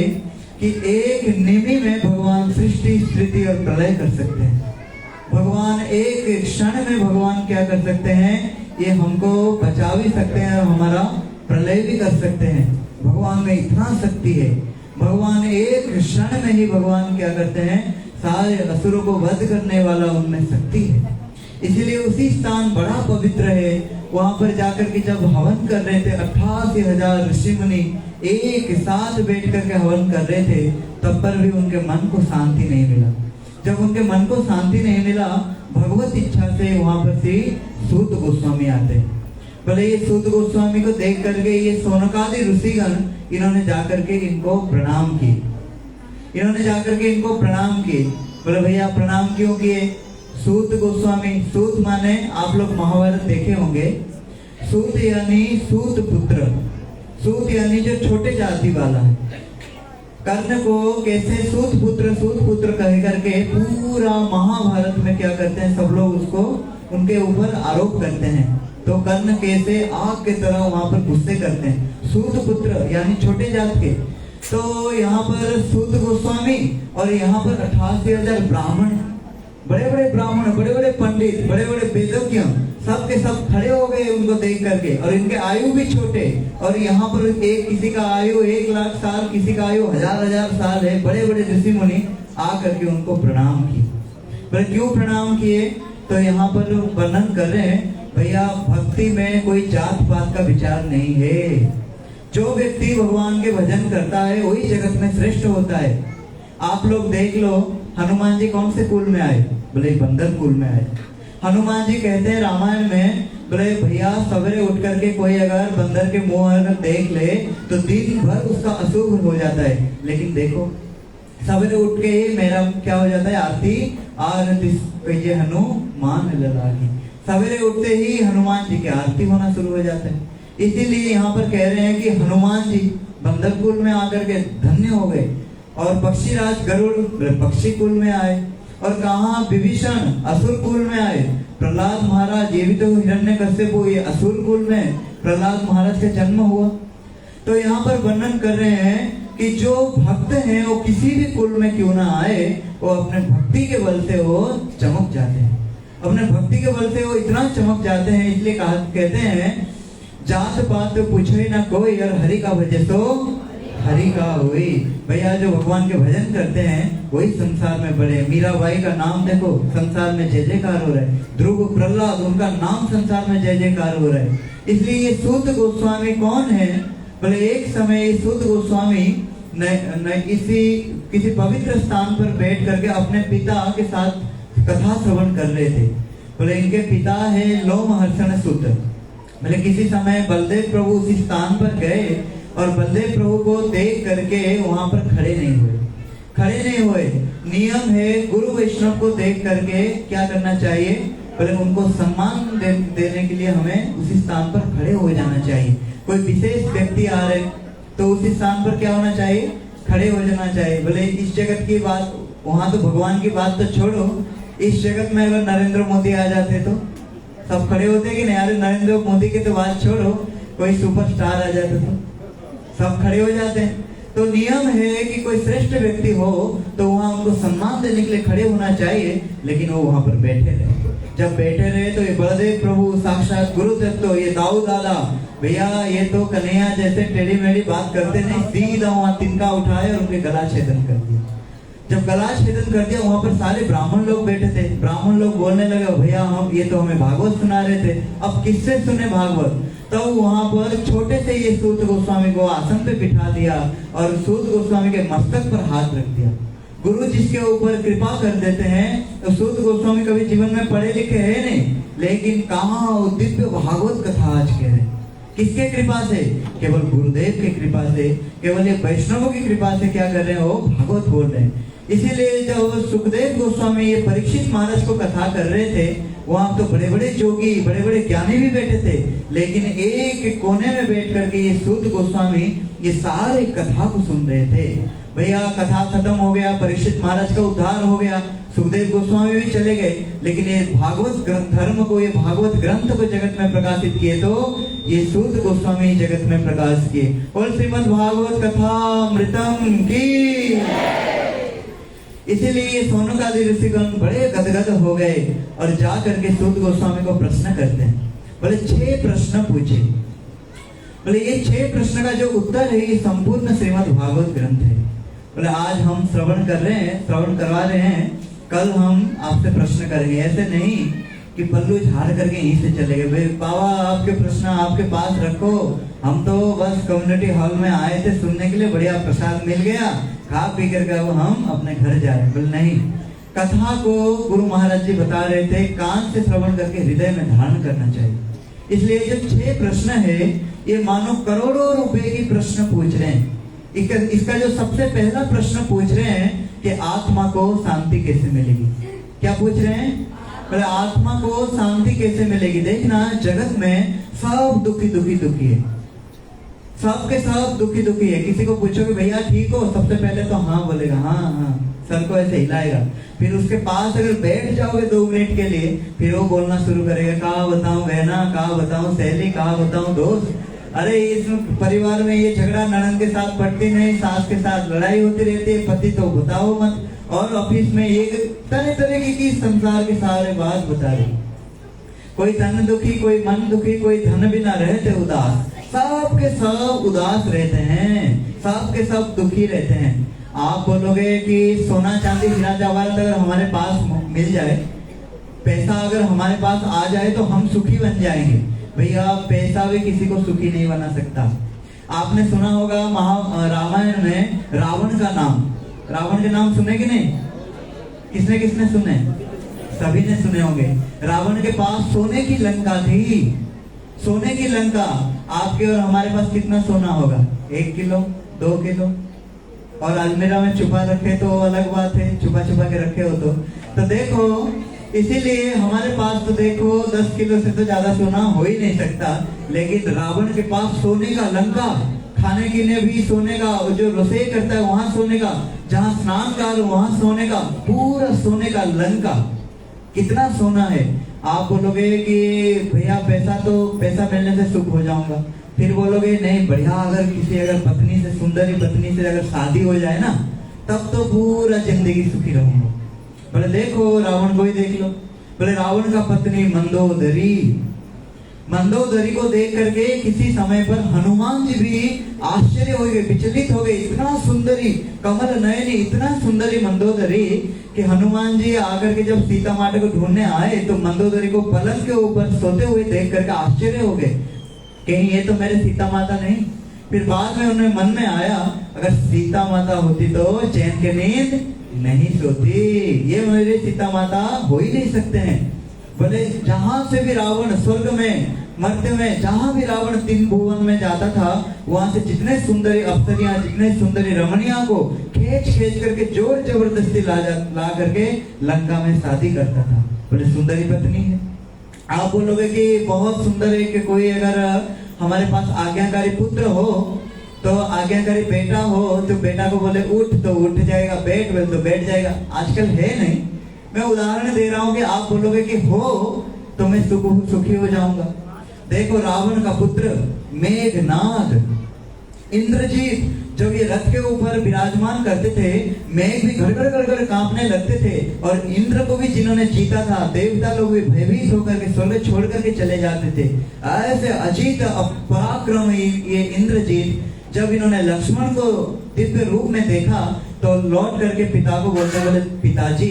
कि एक निमि में भगवान सृष्टि स्थिति और प्रलय कर सकते हैं। भगवान एक क्षण में भगवान क्या कर सकते हैं, ये हमको बचा भी सकते हैं और हमारा प्रलय भी कर सकते हैं। भगवान में इतना शक्ति है। भगवान एक क्षण में ही भगवान क्या करते हैं, सारे असुरों को वध करने वाला उनमें शक्ति है। इसीलिए उसी स्थान बड़ा पवित्र है। वहां पर जाकर के जब हवन कर रहे थे 88,000 ऋषि मुनि एक साथ बैठ करके हवन कर रहे थे, तब पर भी उनके मन को शांति नहीं मिला। जब उनके मन को शांति नहीं मिला, भगवत इच्छा से वहां पर से सूत गोस्वामी आते हैं। बोले ये सूत गोस्वामी को देख करके ये सोनकादि ऋषिगण इन्होंने जाकर के इनको प्रणाम किए। बोले भैया प्रणाम क्यों किए? सूत गोस्वामी, सूत माने आप लोग महाभारत देखे होंगे। सूत यानी सूत पुत्र, सूत यानी जो छोटे जाति वाला है। कर्ण को कैसे सूत पुत्र कह करके पूरा महाभारत में क्या करते हैं, सब लोग उसको उनके ऊपर आरोप करते हैं। तो कर्ण कैसे आग के तरह वहां पर गुस्से करते हैं। सूत पुत्र यानी छोटे जात के। तो यहाँ पर सूत गोस्वामी और यहाँ पर 88,000 ब्राह्मण, बड़े बड़े ब्राह्मण, बड़े बड़े पंडित, बड़े बड़े वेदज्ञ सब के सब खड़े हो गए उनको देख करके। और इनके आयु भी छोटे। और यहाँ पर एक किसी का आयु 1 लाख साल, किसी का आयु 1000 साल है। बड़े बड़े ऋषि मुनि आ करके उनको प्रणाम किए। पर क्यों प्रणाम किए? तो यहाँ पर वर्णन कर रहे हैं, भैया भक्ति में कोई जात पात का विचार नहीं है। जो व्यक्ति भगवान के भजन करता है वही जगत में श्रेष्ठ होता है। आप लोग देख लो, हनुमान जी कौन से कुल में आए? बोले बंदर कुल में आए। हनुमान जी कहते हैं रामायण में, बोले भैया सवेरे उठ करके कोई अगर बंदर के मुंह अगर देख ले तो दिन भर उसका अशुभ हो जाता है। लेकिन देखो सवेरे उठ के ही मेरा क्या हो जाता है, आरती कहिए हनुमान ललागी। सवेरे उठते ही हनुमान जी की आरती होना शुरू हो जाता है। इसीलिए यहाँ पर कह रहे हैं कि हनुमान जी बंदर कुल में आकर के धन्य हो गए। और पक्षीराज गरुड़ पक्षी कुल में आए। और कहा विभीषण असुर कुल में आए। प्रहलाद महाराज, ये भी तो हिरण्यकश्यप ये असुर कुल में प्रहलाद महाराज का जन्म हुआ। तो यहाँ पर वर्णन कर रहे हैं कि जो भक्त हैं वो किसी भी कुल में क्यों ना आए, वो अपने भक्ति के बल से वो चमक जाते हैं। अपने भक्ति के बल से वो इतना चमक जाते हैं। इसलिए कहते हैं जात पात पूछे ना कोई और हरि का भजे तो हरि का होई। भैया जो भगवान के भजन करते हैं वही संसार में बड़े। मीराबाई का नाम देखो, संसार में जय जयकार हो रहा है। ध्रुव प्रहलाद, उनका नाम संसार में जय जयकार हो रहा है। इसलिए ये सूत गोस्वामी कौन है? बोले एक समय सूत गोस्वामी किसी पवित्र स्थान पर बैठ करके अपने पिता के साथ कथा श्रवण कर रहे थे। बोले इनके पिता है लोमहर्षण सूत। बोले किसी समय बलदेव प्रभु उसी स्थान पर गए और बलदेव प्रभु को देख करके वहां पर खड़े नहीं हुए। नियम है गुरु वैष्णव को देख करके क्या करना चाहिए? बोले उनको सम्मान देने के लिए हमें उसी स्थान पर खड़े हो जाना चाहिए। कोई विशेष व्यक्ति आ रहे तो उसी स्थान पर क्या होना चाहिए? खड़े हो जाना चाहिए। बोले इस जगत की बात, वहां तो भगवान की बात तो छोड़ो, इस जगत में अगर नरेंद्र मोदी आ जाते तो सब खड़े होते कि नहीं, अरे नरेंद्र मोदी के तो बात छोड़ो, कोई सुपरस्टार आ जाता तो सब खड़े हो जाते हैं। तो नियम है कि कोई श्रेष्ठ व्यक्ति हो तो वहां उनको सम्मान देने के लिए खड़े होना चाहिए, लेकिन वो वहां पर बैठे रहे। जब बैठे रहे तो ये बलदेव प्रभु साक्षात गुरु तत्व, ये दाऊ दादा भैया, ये तो कन्हैया जैसे टेढ़ी मेढ़ी बात करते नहीं, सीधा वहां तिनका उठाए और उनके गला छेदन कर दिया। जब गला छेदन कर दिया, वहां पर सारे ब्राह्मण लोग बैठे थे। ब्राह्मण लोग बोलने लगे, भैया हम ये तो हमें भागवत सुना रहे थे, अब किससे सुने भागवत। तो वहां पर छोटे से ये सूत गोस्वामी को आसन पे बिठा दिया और सूत गोस्वामी के मस्तक पर हाथ रख दिया। गुरु जिसके ऊपर कृपा कर देते हैं, तो सूत गोस्वामी कभी जीवन में पढ़े लिखे है नहीं, लेकिन कहाँ दिव्य भागवत कथा आज कह रहे हैं। किसके कृपा से? केवल गुरुदेव की कृपा से, केवल ये वैष्णवों की कृपा से क्या कर रहे हो, भागवत बोल रहे हैं। इसीलिए जब सुखदेव गोस्वामी ये परीक्षित महाराज को कथा कर रहे थे, वहां तो बड़े बड़े जोगी, बड़े बड़े ज्ञानी भी बैठे थे, लेकिन एक कोने में बैठ करके ये सूत गोस्वामी ये सारे कथा को सुन रहे थे। भैया कथा खत्म हो गया, परीक्षित महाराज का उद्धार हो गया, सुखदेव गोस्वामी भी चले गए, लेकिन ये भागवत धर्म को, ये भागवत ग्रंथ को जगत में प्रकाशित किए तो ये सूत गोस्वामी जगत में प्रकाश किए। और श्रीमद् भागवत कथा अमृतम की। इसीलिए सोनकादि ऋषिगण बड़े गदगद हो गए और जा करके सूत गोस्वामी को प्रश्न करते हैं। बोले 6 प्रश्न पूछे। बोले ये 6 प्रश्न का जो उत्तर है ये संपूर्ण श्रीमद् भागवत ग्रंथ है। बोले आज हम श्रवण कर रहे हैं, श्रवण करवा रहे हैं, कल हम आपसे प्रश्न करेंगे। ऐसे नहीं कि पल्लू झाड़ करके यहीं से चले गए, भाई बाबा आपके प्रश्न आपके पास रखो, हम तो बस कम्युनिटी हॉल में आए थे सुनने के लिए, बढ़िया प्रसाद मिल गया, खा पी करके अब हम अपने घर जा रहे। बोले नहीं, कथा को गुरु महाराज जी बता रहे थे कान से श्रवण करके हृदय में धारण करना चाहिए। इसलिए जो 6 प्रश्न है ये मानो करोड़ों रुपए की प्रश्न पूछ रहे हैं। इसका जो सबसे पहला प्रश्न पूछ रहे हैं कि आत्मा को शांति कैसे मिलेगी। क्या पूछ रहे हैं? बोले आत्मा को शांति कैसे मिलेगी। देखना जगत में सब दुखी दुखी दुखी है, सबके सब दुखी दुखी है। किसी को पूछोगे भैया ठीक हो, सबसे पहले तो हाँ बोलेगा, हाँ हाँ, सर को ऐसे हिलाएगा। फिर उसके पास अगर बैठ जाओगे 2 मिनट के लिए, फिर वो बोलना शुरू करेगा, कहा बताऊं बहना, कहा बताऊं सहेली, कहा बताऊं दोस्त। अरे इस परिवार में ये झगड़ा ननद के साथ पड़ती नहीं, सास के साथ लड़ाई होती रहती है, पति तो बताओ मत, और ऑफिस में ये तरह तरह की संसार के सारे बात बता रही। कोई धन दुखी, कोई मन दुखी, कोई धन बिना रहते उदास, सब के सब उदास रहते हैं, सब के सब दुखी रहते हैं। आप बोलोगे कि सोना चांदी हीरा जवाहरात अगर हमारे पास मिल जाए, पैसा अगर हमारे पास आ जाए तो हम सुखी बन जाएंगे। भैया पैसा भी किसी को सुखी नहीं बना सकता। आपने सुना होगा रामायण में रावण का नाम, रावण के नाम सुने कि नहीं? किसने किसने सुने? सभी ने सुने होंगे। रावण के पास सोने की लंका थी, सोने की लंका। आपके और हमारे पास कितना सोना होगा? 1 किलो, 2 किलो, और अलमीरा में छुपा रखे तो अलग बात है, छुपा छुपा के रखे हो तो देखो, इसीलिए हमारे पास तो देखो 10 किलो से तो ज्यादा सोना हो ही नहीं सकता, लेकिन रावण के पास सोने का लंका, खाने के लिए भी सोने का, जो रसोई करता है वहां सोने का, जहाँ स्नान कर वहां सोने का, पूरा सोने का लंका। कितना सोना है। आप बोलोगे कि भैया पैसा मिलने से सुख हो जाऊंगा, फिर बोलोगे नहीं बढ़िया, अगर किसी पत्नी से, सुंदरी पत्नी से अगर शादी हो जाए ना, तब तो पूरा जिंदगी सुखी रहूंगा। बोले देखो रावण को ही देख लो। बोले रावण का पत्नी मंदोदरी को देख करके किसी समय पर हनुमान जी भी आश्चर्य हो गए, विचलित हो गए। इतना सुंदरी कमल नयनी, इतना सुंदरी मंदोदरी कि हनुमान जी आकर के जब सीता माता को ढूंढने आए तो मंदोदरी को पलंग के ऊपर सोते हुए देख करके आश्चर्य हो गए, कहीं ये तो मेरे सीता माता नहीं। फिर बाद में उन्हें मन में आया, अगर सीता माता होती तो चैन के नींद नहीं सोती, ये मेरे सीता माता हो ही नहीं सकते हैं। बोले जहां से भी रावण स्वर्ग में, मर्त्य में, जहां भी रावण 3 भुवन में जाता था, वहां से जितने सुंदरी अप्सरियां, जितने सुंदरी रमणिया को खींच करके जोर जबरदस्ती ला करके लंका में शादी करता था। बोले सुंदरी पत्नी है। आप बोलोगे कि बहुत सुंदर है कि कोई अगर हमारे पास आज्ञाकारी पुत्र हो, तो आज्ञाकारी बेटा हो, तो बेटा को बोले उठ तो उठ जाएगा, बैठ बोले तो बैठ जाएगा। आजकल है नहीं। मैं उदाहरण दे रहा हूँ कि आप बोलोगे कि हो, तो मैं सुखी हो जाऊंगा। देखो रावण का पुत्र मेघनाद, इंद्रजीत जब ये रथ के ऊपर विराजमान करते थे, मेघ भी गड़गड़ कांपने लगते थे, और इंद्र को भी जिन्होंने जीता था, देवता लोग भी भयभीत होकर के स्वर्ग छोड़ करके चले जाते थे। ऐसे अजीत पराक्रम ये इंद्रजीत जब इन्होंने लक्ष्मण को दिव्य रूप में देखा तो लौट करके पिता को बोले पिताजी,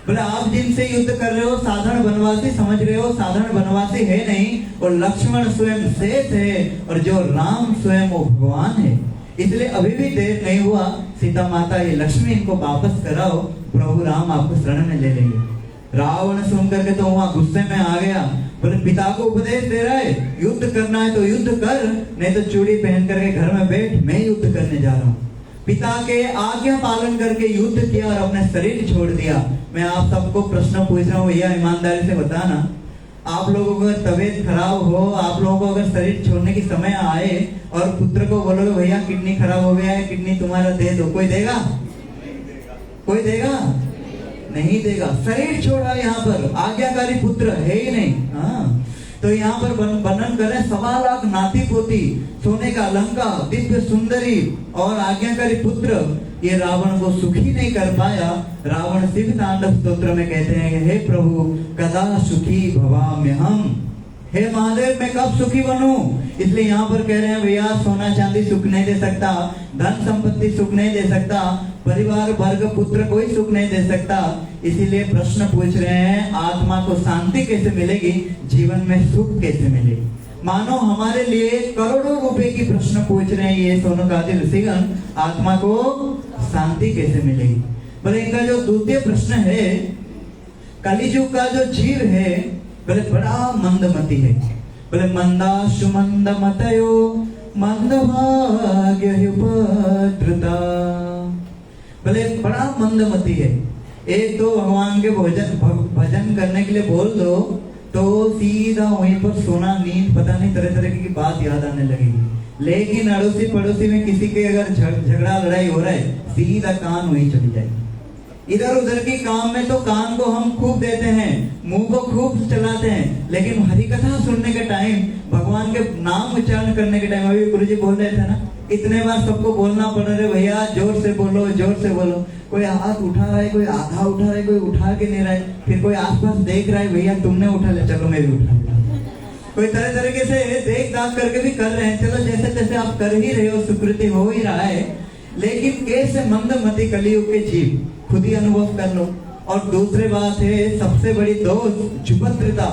बोले आप जिनसे युद्ध कर रहे हो साधारण वनवासी समझ रहे हो, साधारण वनवासी है नहीं, और लक्ष्मण स्वयं शेष है, और जो राम स्वयं वो भगवान है। इसलिए अभी भी देर नहीं हुआ, सीता माता ये लक्ष्मी इनको वापस कराओ, प्रभु राम आपको शरण में ले लेंगे। रावण सुन करके तो वहां गुस्से में आ गया, बोले पिता को उपदेश दे रहा है, युद्ध करना है तो युद्ध कर, नहीं तो चूड़ी पहन करके घर में बैठ, मैं युद्ध करने जा रहा हूँ। पिता के आज्ञा पालन करके युद्ध किया और अपने शरीर छोड़ दिया। मैं आप सबको प्रश्न पूछ रहा हूँ, भैया ईमानदारी से बताना, आप लोगों को अगर तबीयत खराब हो, आप लोगों को अगर शरीर छोड़ने की समय आए और पुत्र को बोलोगे भैया किडनी खराब हो गया है, किडनी तुम्हारा दे दो, कोई देगा? कोई देगा? नहीं देगा। शरीर छोड़ा यहाँ पर, आज्ञाकारी पुत्र है ही नहीं। हाँ, तो यहाँ पर वर्णन करें 1.25 लाख नाती पोती, सोने का लंका, दिव्य सुंदरी और आज्ञाकारी पुत्र, ये रावण को सुखी नहीं कर पाया। रावण शिव तांडव स्तोत्र में कहते हैं, हे प्रभु कदा सुखी भवाम्यहम्, हे महादेव मैं कब सुखी बनूं। इसलिए यहाँ पर कह रहे हैं भैया सोना चांदी सुख नहीं दे सकता, धन संपत्ति सुख नहीं दे सकता, परिवार वर्ग पुत्र कोई सुख नहीं दे सकता। इसीलिए प्रश्न पूछ रहे हैं आत्मा को शांति कैसे मिलेगी, जीवन में सुख कैसे मिलेगी। मानो हमारे लिए करोड़ों रुपए की प्रश्न पूछ रहे हैं ये सोनकादि ऋषिगण, आत्मा को शांति कैसे मिलेगी। बोले इनका जो द्वितीय प्रश्न है, कलिजुग का जो जीव है बोले बड़ा मंदमती है। बोले मंदाशु मंदमतयो मंदभाग्य उपद्रुता, बोले बड़ा मंदमती है। एक तो भगवान के भजन करने के लिए बोल दो तो सीधा वहीं पर सोना नींद पता नहीं तरह तरह की बात याद आने लगेगी। लेकिन अड़ोसी पड़ोसी में किसी के अगर झगड़ा लड़ाई हो रहा है, सीधा कान वहीं चली जाएगी। इधर उधर की काम में तो कान को हम खूब देते हैं, मुंह को खूब चलाते हैं, लेकिन हरि कथा सुनने के टाइम, भगवान के नाम उच्चारण करने के टाइम, अभी गुरुजी बोल रहे थे ना, इतने बार सबको बोलना पड़ रहा है भैया जोर से बोलो, जोर से बोलो। कोई हाथ उठा रहा है, कोई आधा उठा रहा है, कोई उठा के नहीं रहा है, फिर कोई आसपास देख रहा है, भैया तुमने उठा ले, चलो मैं भी उठा। कोई तरह तरीके से देख दाख करके भी कर रहे हैं, चलो जैसे तैसे आप कर ही रहे हो, स्वीकृति हो ही रहा है। लेकिन कैसे मंदमती कलियुग के जीव, खुद ही अनुभव कर लो। और दूसरी बात है सबसे बड़ी दोष जुभद्रता।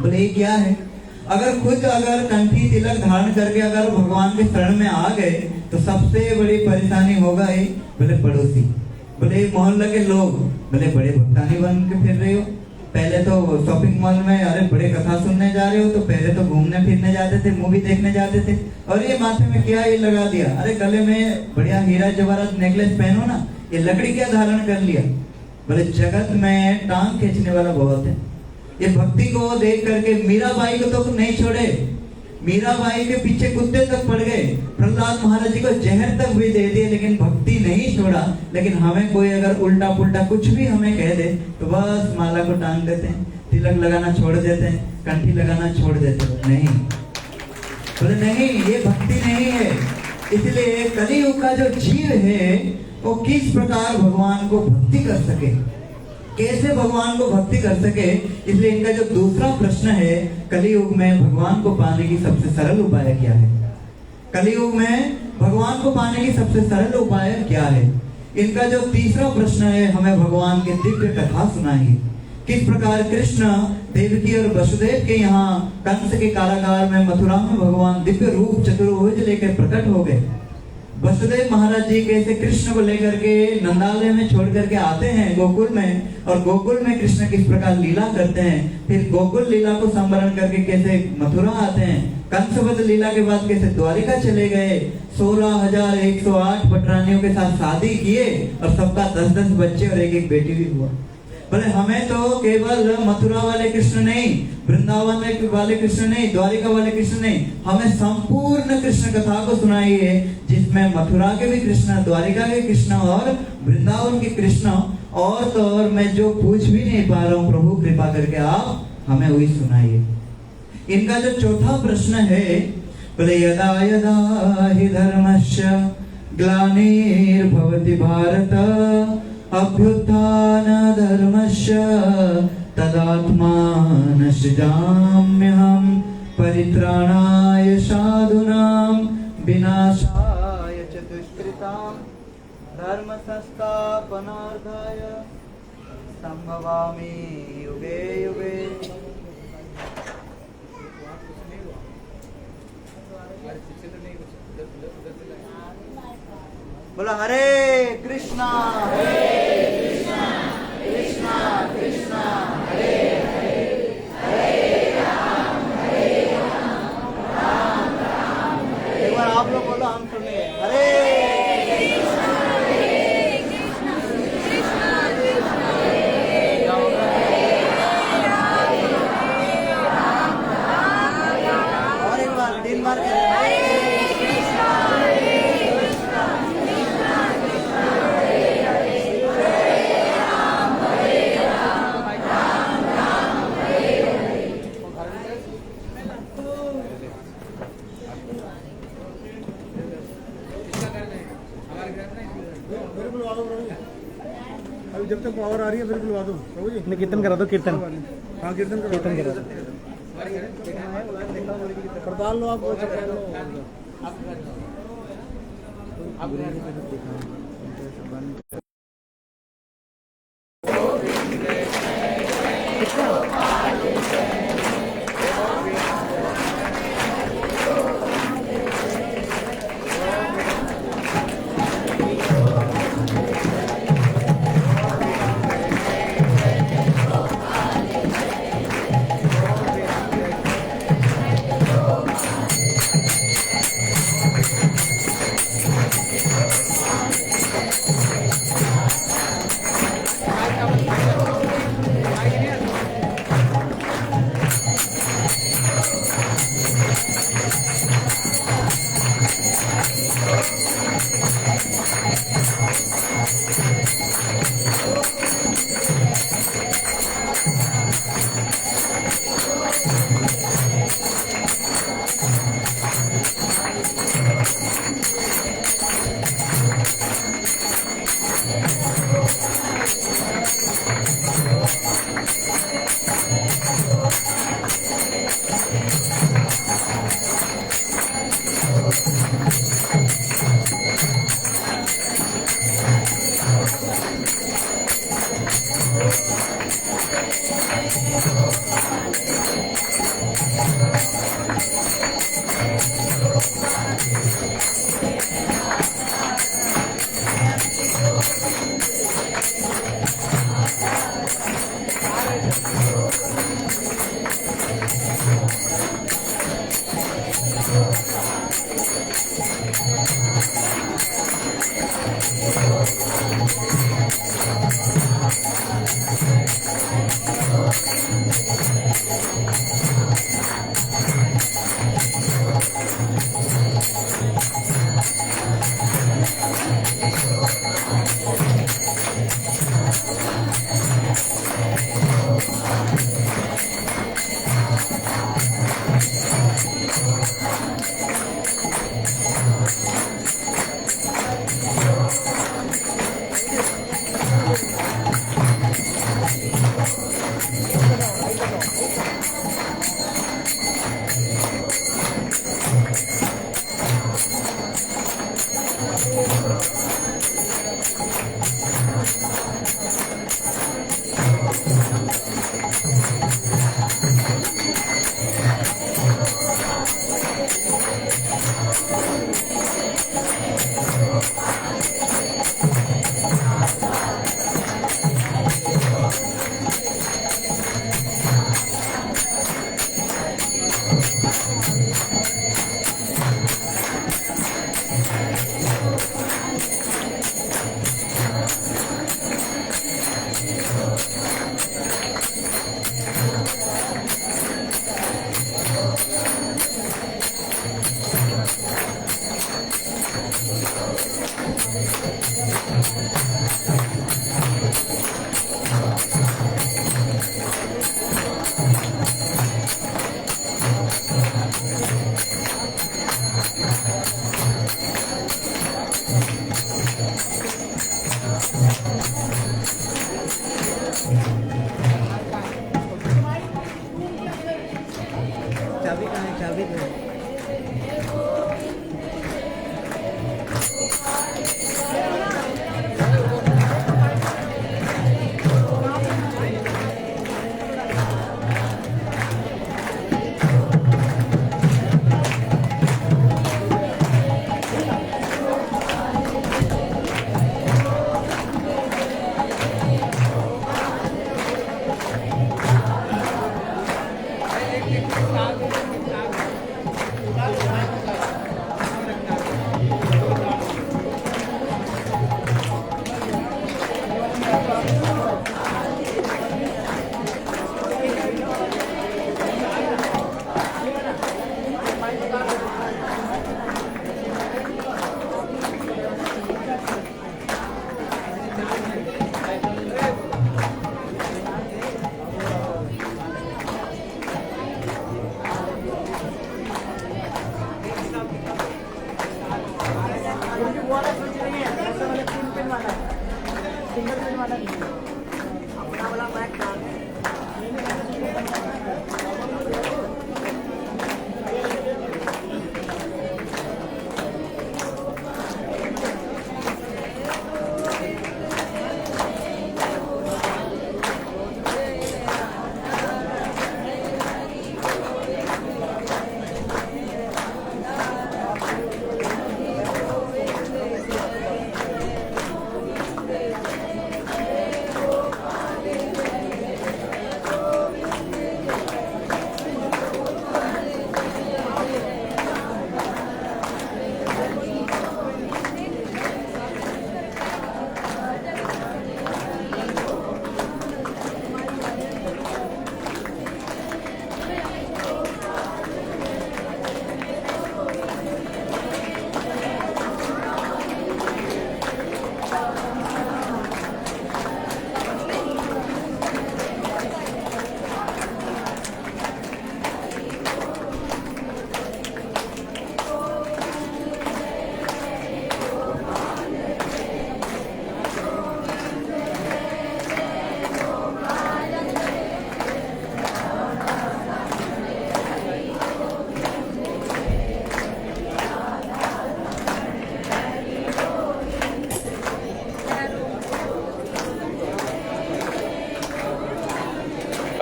बोले ये क्या है? अगर कंठी तिलक धारण करके अगर भगवान के शरण में आ गए तो सबसे बड़ी परेशानी होगा ये, बोले पड़ोसी, बोले मोहल्ले के लोग, बोले बड़े भक्तानी बन के फिर रहे हो। पहले तो शॉपिंग मॉल में अरे बड़े कथा सुनने जा रहे हो, तो पहले तो घूमने फिरने जाते थे, मूवी देखने जाते थे, और ये माथे में क्या ये लगा दिया, अरे गले में बढ़िया हीरा जवाहरात नेकलेस पहनो ना, ये लकड़ी क्या धारण कर लिया। बोले जगत में टांग खींचने वाला बहुत है। ये भक्ति को देख करके मीराबाई को तो नहीं छोड़े, मीराबाई के पीछे कुत्ते तक पड़ गए, प्रहलाद महाराज जी को जहर तक भी दे दिए, लेकिन भक्ति नहीं छोड़ा। लेकिन हमें कोई अगर उल्टा पुल्टा कुछ भी हमें कह दे तो बस माला को टांग देते हैं, तिलक लगाना छोड़ देते हैं, कंठी लगाना छोड़ देते हैं। नहीं, बोले नहीं, ये भक्ति नहीं है। इसलिए कलियुग का जो जीव है वो किस प्रकार भगवान को भक्ति कर सके, कैसे भगवान को भक्ति कर सके। इसलिए इनका जो दूसरा प्रश्न है, कलियुग में भगवान को पाने की सबसे सरल उपाय क्या है। कलियुग में भगवान को पाने की सबसे सरल उपाय क्या है। इनका जो तीसरा प्रश्न है, हमें भगवान की दिव्य कथा सुनाइए, किस प्रकार कृष्ण देवकी और वसुदेव के यहाँ कंस के कारागार में मथुरा में भगवान दिव्य रूप चतुर्भुज लेकर प्रकट हो गए। वसुदेव महाराज जी कैसे कृष्ण को लेकर के नंदालय में छोड़ करके आते हैं गोकुल में, और गोकुल में कृष्ण किस प्रकार लीला करते हैं, फिर गोकुल लीला को संवरण करके कैसे मथुरा आते हैं, कंसवध लीला के बाद कैसे द्वारिका चले गए, 16,108 पटरानियों के साथ शादी किए और सबका 10-10 बच्चे और एक बेटी भी हुआ। बोले हमें तो केवल मथुरा वाले कृष्ण नहीं, वृंदावन वाले कृष्ण नहीं, द्वारिका वाले कृष्ण नहीं, हमें संपूर्ण कृष्ण कथा को सुनाई है, जिसमें मथुरा के भी कृष्ण, द्वारिका के कृष्ण और वृंदावन के कृष्ण, और तो और मैं जो पूछ भी नहीं पा रहा हूँ, प्रभु कृपा करके आप हमें वही सुनाइए। इनका जो चौथा प्रश्न है, बोले यदा यदा हि धर्मस्य ग्लानिर्भवति भारत अभ्युत्थान धर्मस्य तदात्मानं सृजाम्यहं परित्राणाय साधूनां विनाशाय च दुष्कृतां धर्म संस्थापनार्थाय संभवामि युगे युगे। बोला हरे कृष्णा कृष्णा कृष्णा हरे हरे राम राम हरे। एक बार आप लोग बोलो, हम सुनिए। हरे और एक बार 3 बार अभी जब तक पावर आ रही है फिर बुलवा दो प्रभु जी। नहीं, कीर्तन करा दो, कीर्तन। हाँ कीर्तन करा दो। पड़ताल लो आप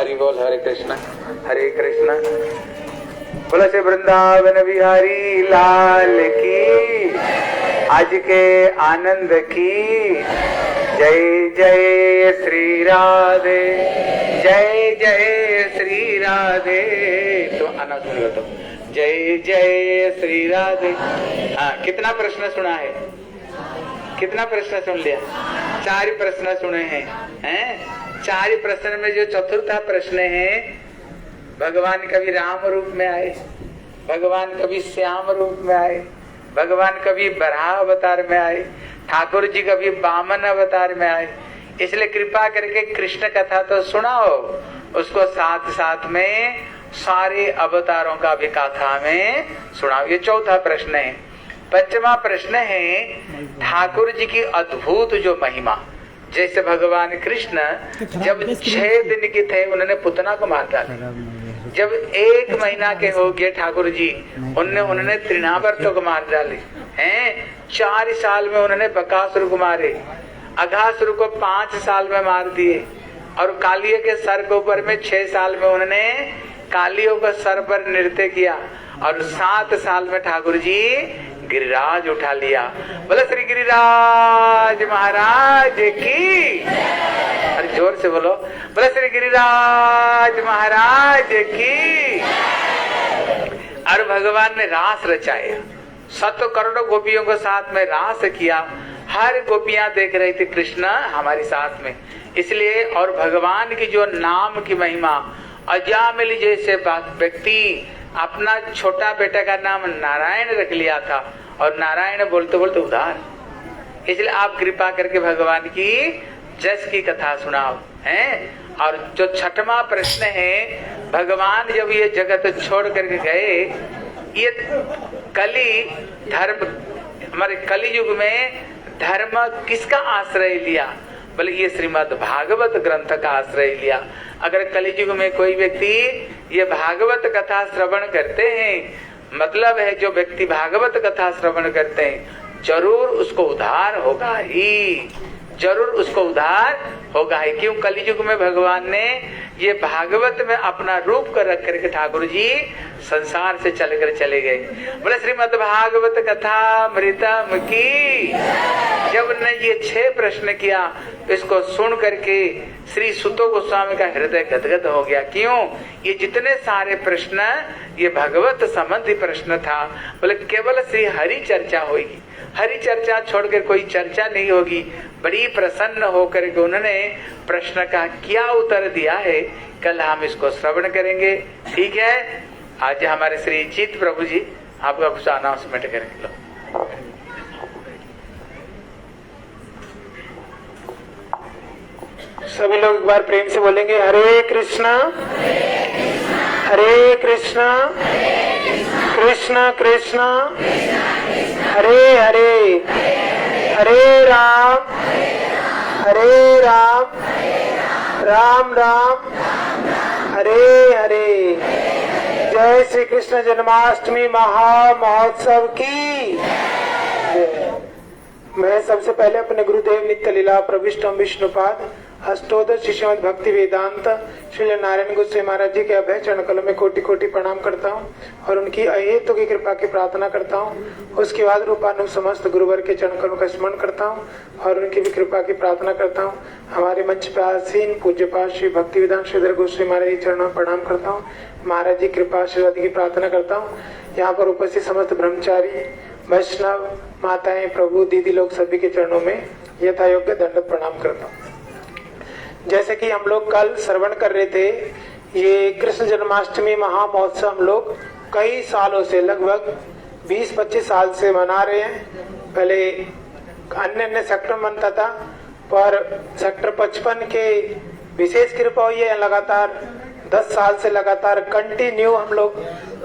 हरि बोल। हरे कृष्णा हरे कृष्णा। बोलो से वृंदावन बिहारी लाल की, आज के आनंद की जय जय श्री राधे, जय जय श्री राधे। तो आना सुन लो तो, जय जय श्री राधे। हाँ, कितना प्रश्न सुना है? कितना प्रश्न सुन लिया? 4 प्रश्न सुने हैं। 4 प्रश्न में जो चतुर्थ प्रश्न है, भगवान कभी राम रूप में आए, भगवान कभी श्याम रूप में आए, भगवान कभी बराह अवतार में आए, ठाकुर जी कभी वामन अवतार में आए। इसलिए कृपा करके कृष्ण कथा तो सुनाओ, उसको साथ साथ में सारे अवतारों का भी कथा में सुनाओ। ये चौथा प्रश्न है। 5वां प्रश्न है ठाकुर जी की अद्भुत जो महिमा। जैसे भगवान कृष्ण जब 6 दिन के थे, उन्होंने पुतना को मार डाला। जब 1 महीना के हो गए ठाकुर जी, उन्होंने तृणावर्त को मार डाले हैं। 4 साल में उन्होंने बकासुर को मारे, अघासुर को 5 साल में मार दिए, और कालिये के सर के ऊपर में 6 साल में उन्होंने कालियों को सर पर नृत्य किया, और 7 साल में ठाकुर जी गिरिराज उठा लिया। बोलो श्री गिरिराज महाराज की, अरे जोर से बोलो, बोलो श्री गिरिराज महाराज की। और भगवान ने रास रचाया, 7 करोड़ गोपियों के साथ में रास किया। हर गोपियां देख रही थी कृष्ण हमारे साथ में। इसलिए और भगवान की जो नाम की महिमा, अजामिल जैसे व्यक्ति अपना छोटा बेटा का नाम नारायण रख लिया था, और नारायण बोलते बोलते उधार। इसलिए आप कृपा करके भगवान की जस की कथा सुनाओ हैं। और जो 6वां प्रश्न है, भगवान जब ये जगत छोड़ करके गए, ये कली धर्म, हमारे कली युग में धर्म किसका आश्रय लिया? बोले ये श्रीमद् भागवत ग्रंथ का आश्रय लिया। अगर कलियुग में कोई व्यक्ति ये भागवत कथा श्रवण करते हैं, मतलब है जो व्यक्ति भागवत कथा श्रवण करते हैं जरूर उसको उद्धार होगा ही, जरूर उसको उद्धार होगा ही। क्यों? कलियुग में भगवान ने ये भागवत में अपना रूप कर रख करके ठाकुर जी संसार से चलकर चले गए। बोले श्रीमद् भागवत कथा मृतम की। जब ने ये 6 प्रश्न किया तो इसको सुन करके श्री सुतो गोस्वामी का हृदय गदगद हो गया। क्यों? ये जितने सारे प्रश्न ये भगवत संबंधी प्रश्न था। बोले केवल श्री हरि चर्चा होगी, हरि चर्चा छोड़कर कोई चर्चा नहीं होगी। बड़ी प्रसन्न होकर के उन्होंने प्रश्न का क्या उत्तर दिया है, कल हम इसको श्रवण करेंगे। ठीक है, आज हमारे श्री चित प्रभु जी आपका कुछ अनाउंसमेंट करेंगे। लो सभी लोग एक बार प्रेम से बोलेंगे हरे कृष्णा हरे कृष्णा कृष्णा कृष्णा हरे हरे हरे राम राम राम हरे हरे। जय श्री कृष्ण जन्माष्टमी महा महोत्सव की जय। मैं सबसे पहले अपने गुरुदेव नित्य लीला प्रविष्टम विष्णुपाद अष्टोदश श्रीमद् भक्ति वेदांत श्री नारायण गोस्वामी महाराज जी के अभय चरण कमल में कोटि कोटि प्रणाम करता हूँ और उनकी अहेतु की कृपा की प्रार्थना करता हूँ। उसके बाद रूपानु समस्त गुरुवर के चरण कमल का स्मरण करता हूँ और उनकी भी कृपा की प्रार्थना करता हूँ। हमारे मंच पर आसीन पूज्य पाद श्री भक्ति वेदांत श्रीधर गोस्वामी महाराज जी चरणों में प्रणाम करता हूँ। महाराज जी कृपा आशीर्वाद की प्रार्थना करता हूँ। यहाँ पर उपस्थित समस्त ब्रह्मचारी वैष्णव माताएं प्रभु दीदी लोग सभी के चरणों में यथा योग्य दंडवत प्रणाम करता हूँ। जैसे कि हम लोग कल श्रवण कर रहे थे, ये कृष्ण जन्माष्टमी महा महोत्सव हम लोग कई सालों से लगभग 20-25 साल से मना रहे हैं। पहले अन्य सेक्टर में बनता था, पर सेक्टर 55 के विशेष कृपा हुई है। लगातार 10 साल से लगातार कंटिन्यू हम लोग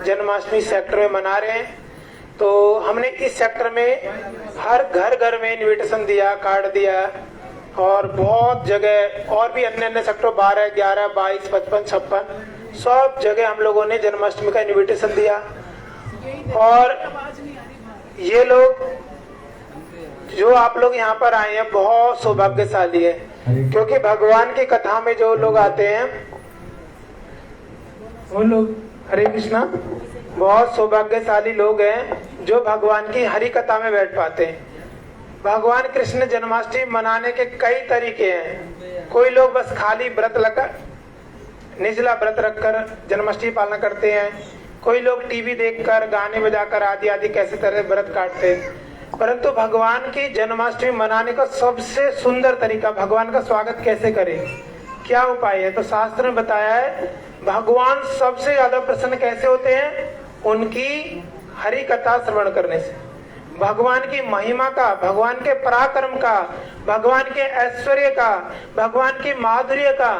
जन्माष्टमी सेक्टर में मना रहे हैं। तो हमने इस सेक्टर में हर घर में इनविटेशन दिया, कार्ड दिया और बहुत जगह और भी अन्य सेक्टर 12, 11, 22, 55, 56 सब जगह हम लोगों ने जन्माष्टमी का इनविटेशन दिया। और ये लोग जो आप लोग यहाँ पर आए हैं बहुत सौभाग्यशाली है, क्योंकि भगवान की कथा में जो लोग आते हैं वो लोग हरे कृष्णा बहुत सौभाग्यशाली लोग हैं जो भगवान की हरि कथा में बैठ पाते हैं। भगवान कृष्ण जन्माष्टमी मनाने के कई तरीके हैं। कोई लोग बस खाली व्रत लगकर निचला व्रत रखकर जन्माष्टमी पालना करते हैं, कोई लोग टीवी देखकर गाने बजाकर आदि आदि कैसे तरह व्रत काटते हैं। परंतु भगवान की जन्माष्टमी मनाने का सबसे सुंदर तरीका, भगवान का स्वागत कैसे करें, क्या उपाय है, तो शास्त्र में बताया है भगवान सबसे ज्यादा प्रसन्न कैसे होते हैं, उनकी हरि कथा श्रवण करने से। भगवान की महिमा का, भगवान के पराक्रम का, भगवान के ऐश्वर्य का, भगवान की माधुर्य का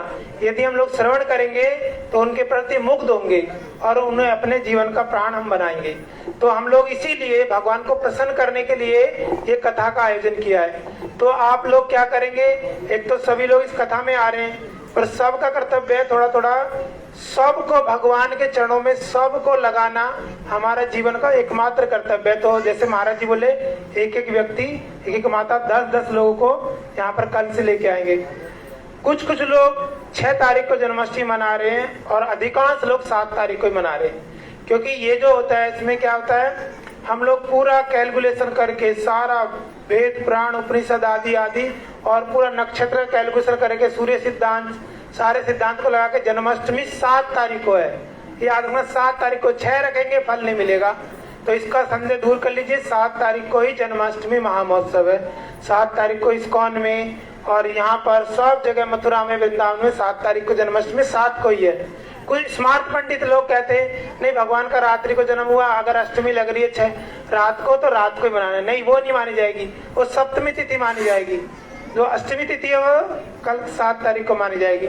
यदि हम लोग श्रवण करेंगे तो उनके प्रति मुग्ध होंगे और उन्हें अपने जीवन का प्राण हम बनाएंगे। तो हम लोग इसीलिए भगवान को प्रसन्न करने के लिए ये कथा का आयोजन किया है। तो आप लोग क्या करेंगे, एक तो सभी लोग इस कथा में आ रहे हैं, पर सबका कर्तव्य है थोड़ा थोड़ा सबको भगवान के चरणों में सबको लगाना हमारा जीवन का एकमात्र कर्तव्य है। तो जैसे महाराज जी बोले एक एक व्यक्ति, एक एक माता 10-10 लोगों को यहाँ पर कल से लेके आएंगे। कुछ लोग 6 तारीख को जन्माष्टमी मना रहे हैं और अधिकांश लोग 7 तारीख को ही मना रहे हैं। क्योंकि ये जो होता है इसमें क्या होता है, हम लोग पूरा कैलकुलेशन करके सारा वेद पुराण उपनिषद आदि आदि और पूरा नक्षत्र कैलकुलेशन करके सूर्य सिद्धांत सारे सिद्धांत को लगा के जन्माष्टमी 7 तारीख को है। याद रखना 7 तारीख को 6 रखेंगे फल नहीं मिलेगा, तो इसका संदेह दूर कर लीजिए। 7 तारीख को ही जन्माष्टमी महामहोत्सव है। 7 तारीख को इस्कॉन में और यहाँ पर सब जगह मथुरा में वृंदावन में 7 तारीख को जन्माष्टमी 7 को ही है। कुछ स्मार्ट पंडित लोग कहते हैं नहीं भगवान का रात्रि को जन्म हुआ, अगर अष्टमी लग रही है 6 रात को तो रात को ही मनाना, नहीं वो नहीं मानी जाएगी, वो सप्तमी तिथि मानी जाएगी। जो अष्टमी तिथि है वो कल 7 तारीख को मानी जाएगी।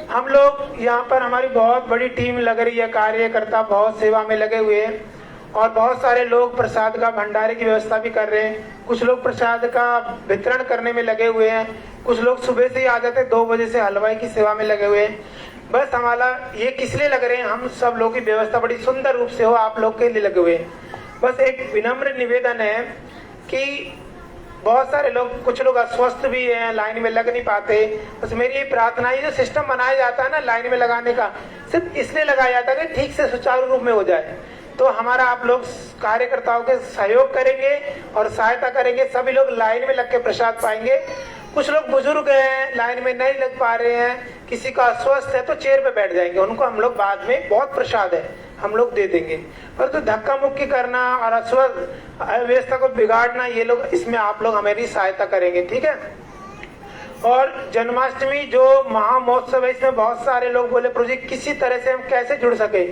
हम लोग यहाँ पर हमारी बहुत बड़ी टीम लग रही है, कार्यकर्ता बहुत सेवा में लगे हुए हैं और बहुत सारे लोग प्रसाद का भंडारे की व्यवस्था भी कर रहे हैं। कुछ लोग प्रसाद का वितरण करने में लगे हुए हैं। कुछ लोग सुबह से ही आ जाते हैं, 2 बजे से हलवाई की सेवा में लगे हुए हैं। बस हमारा ये किस लिए लग रहे हैं, हम सब लोग की व्यवस्था बड़ी सुंदर रूप से हो, आप लोग के लिए लगे हुए हैं। बस एक विनम्र निवेदन है कि बहुत सारे लोग, कुछ लोग अस्वस्थ भी हैं, लाइन में लग नहीं पाते। बस मेरी ये प्रार्थना है, जो सिस्टम बनाया जाता है ना लाइन में लगाने का, सिर्फ इसलिए लगाया जाता है कि ठीक से सुचारू रूप में हो जाए। तो हमारा आप लोग कार्यकर्ताओं के सहयोग करेंगे और सहायता करेंगे, सभी लोग लाइन में लग के प्रसाद पाएंगे। कुछ लोग बुजुर्ग हैं, लाइन में नहीं लग पा रहे हैं, किसी का अस्वस्थ है तो चेयर पे बैठ जाएंगे, उनको हम लोग बाद में, बहुत प्रसाद है हम लोग दे देंगे। पर तो धक्का मुक्की करना और अस्वस्थ व्यवस्था को बिगाड़ना, ये लोग, इसमें आप लोग हमारी सहायता करेंगे, ठीक है। और जन्माष्टमी जो महामहोत्सव है, इसमें बहुत सारे लोग बोले प्रभु जी किसी तरह से हम कैसे जुड़ सके।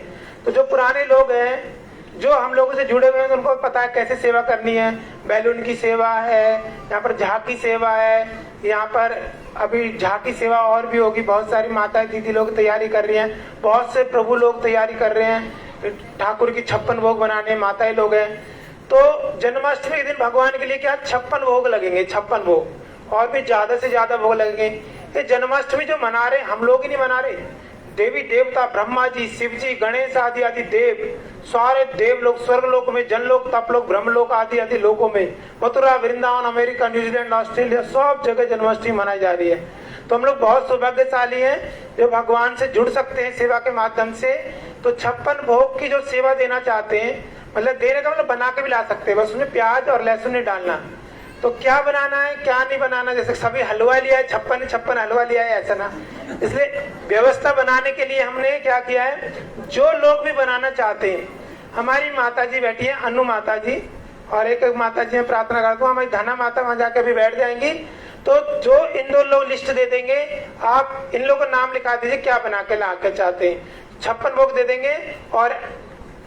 तो जो पुराने लोग हैं, जो हम लोगों से जुड़े हुए हैं, उनको पता है कैसे सेवा करनी है। बैलून की सेवा है, यहाँ पर झांकी सेवा है, यहाँ पर अभी झांकी सेवा और भी होगी। बहुत सारी माता दीदी लोग तैयारी कर रही हैं, बहुत से प्रभु लोग तैयारी कर रहे हैं, ठाकुर की 56 भोग बनाने माताएं लोग हैं। तो जन्माष्टमी के दिन भगवान के लिए क्या 56 भोग लगेंगे, 56 भोग, और भी ज्यादा से ज्यादा भोग लगेंगे। ये जन्माष्टमी जो मना रहे, हम लोग ही नहीं मना रहे, देवी देवता, ब्रह्मा जी, शिव जी, गणेश आदि आदि देव, सारे देव लोग स्वर्ग लोक में, जनलोक, तपलोक, ब्रह्मलोक आदि आदि लोकों में, Mathura, Vrindavan, America, New Zealand, Australia, सब जगह जन्माष्टमी मनाई जा रही है। तो हम लोग बहुत सौभाग्यशाली हैं जो भगवान से जुड़ सकते हैं सेवा के माध्यम से। तो 56 भोग की जो सेवा देना चाहते हैं, मतलब देने का मतलब बना के भी ला सकते हैं, बस उसमें प्याज और लहसुन नहीं डालना। तो क्या बनाना है क्या नहीं बनाना, जैसे सभी हलवा लिया है, 56 हलवा लिया है, ऐसा ना। इसलिए व्यवस्था बनाने के लिए हमने क्या किया है, जो लोग भी बनाना चाहते हैं, हमारी माता जी बैठी है, अनु माता जी, और एक माता जी में प्रार्थना करता हूँ, हमारी धना माता वहां जाके भी बैठ जाएंगी। तो जो इन 2 लोग लिस्ट दे देंगे, आप इन लोगों का नाम लिखा दीजिए क्या बना के ला के चाहते हैं, 56 भोग दे देंगे। और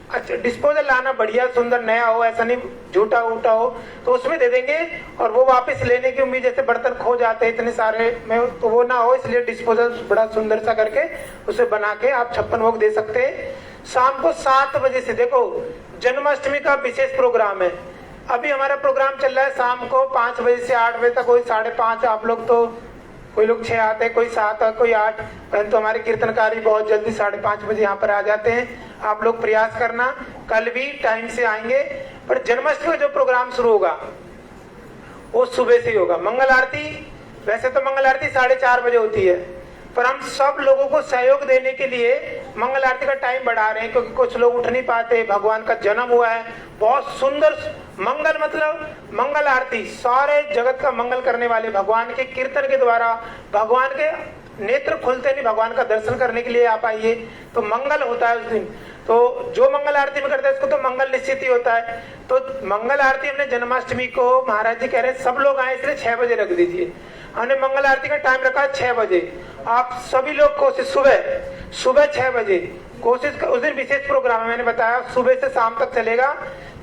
अच्छा, डिस्पोजल लाना बढ़िया सुंदर नया हो, ऐसा नहीं झूठा उठा हो, तो उसमें दे देंगे। और वो वापस लेने की उम्मीद, जैसे बर्तन खो जाते हैं इतने सारे में, तो वो ना हो, इसलिए डिस्पोजल बड़ा सुंदर सा करके उसे बना के आप 56 भोग दे सकते हैं। शाम को 7 बजे से, देखो जन्माष्टमी का विशेष प्रोग्राम है। अभी हमारा प्रोग्राम चल रहा है शाम को 5 बजे से 8 बजे तक, कोई 5:30, आप लोग तो कोई लोग 6 आते हैं, कोई 7 और कोई 8, परंतु हमारे कीर्तनकारी बहुत जल्दी 5:30 बजे यहाँ पर आ जाते हैं। आप लोग प्रयास करना, कल भी टाइम से आएंगे। पर जन्माष्टमी का जो प्रोग्राम शुरू होगा वो सुबह से ही होगा। मंगल आरती, वैसे तो मंगल आरती 4:30 बजे होती है, पर हम सब लोगों को सहयोग देने के लिए मंगल आरती का टाइम बढ़ा रहे हैं, क्योंकि कुछ लोग उठ नहीं पाते, भगवान का जन्म हुआ है। बहुत सुंदर मंगल, मतलब मंगल आरती, सारे जगत का मंगल करने वाले भगवान के कीर्तन के द्वारा भगवान के नेत्र खुलते नहीं, भगवान का दर्शन करने के लिए आप आइए। तो मंगल होता है उस दिन, तो जो मंगल आरती में करता है उसको तो मंगल निश्चित ही होता है। तो मंगल आरती हमने जन्माष्टमी को, महाराज जी कह रहे हैं सब लोग आए, इसलिए 6 बजे रख दीजिए। हमने मंगल आरती का टाइम रखा है 6 बजे। आप सभी लोग कोशिश, सुबह 6 बजे कोशिश, उस दिन विशेष प्रोग्राम है, मैंने बताया सुबह से शाम तक चलेगा।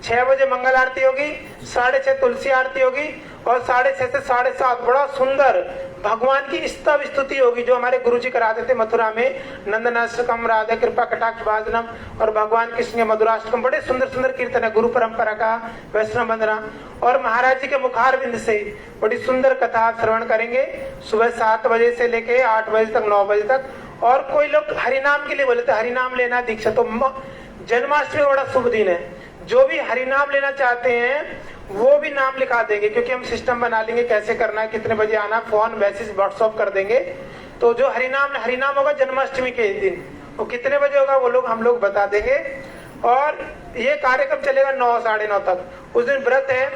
6 बजे मंगल आरती होगी, 6:30 तुलसी आरती होगी, और 6:30 से 7:30 बड़ा सुंदर भगवान की स्तव स्तुति होगी, जो हमारे गुरुजी कराते थे मथुरा में, नंदनाष्टकम, राधा कृपा कटाक्ष भाजनम और भगवान कृष्ण के मधुराष्टकम, बड़े सुंदर सुंदर कीर्तन है, गुरु परंपरा का वैष्णव वंदना। और महाराज जी के मुखार बिंद से बड़ी सुंदर कथा श्रवण करेंगे, सुबह 7 बजे से लेके 8 बजे तक, 9 बजे तक। और कोई लोग हरिनाम के लिए बोले तो हरिनाम लेना दीक्षा, तो जन्माष्टमी बड़ा शुभ दिन है, जो भी हरिनाम लेना चाहते हैं वो भी नाम लिखा देंगे, क्योंकि हम सिस्टम बना लेंगे कैसे करना है, कितने बजे आना, फोन मैसेज व्हाट्सएप कर देंगे। तो जो हरिनाम होगा जन्माष्टमी के दिन, वो कितने बजे होगा वो लोग हम लोग बता देंगे। और ये कार्यक्रम चलेगा 9, 9:30 तक। उस दिन व्रत है,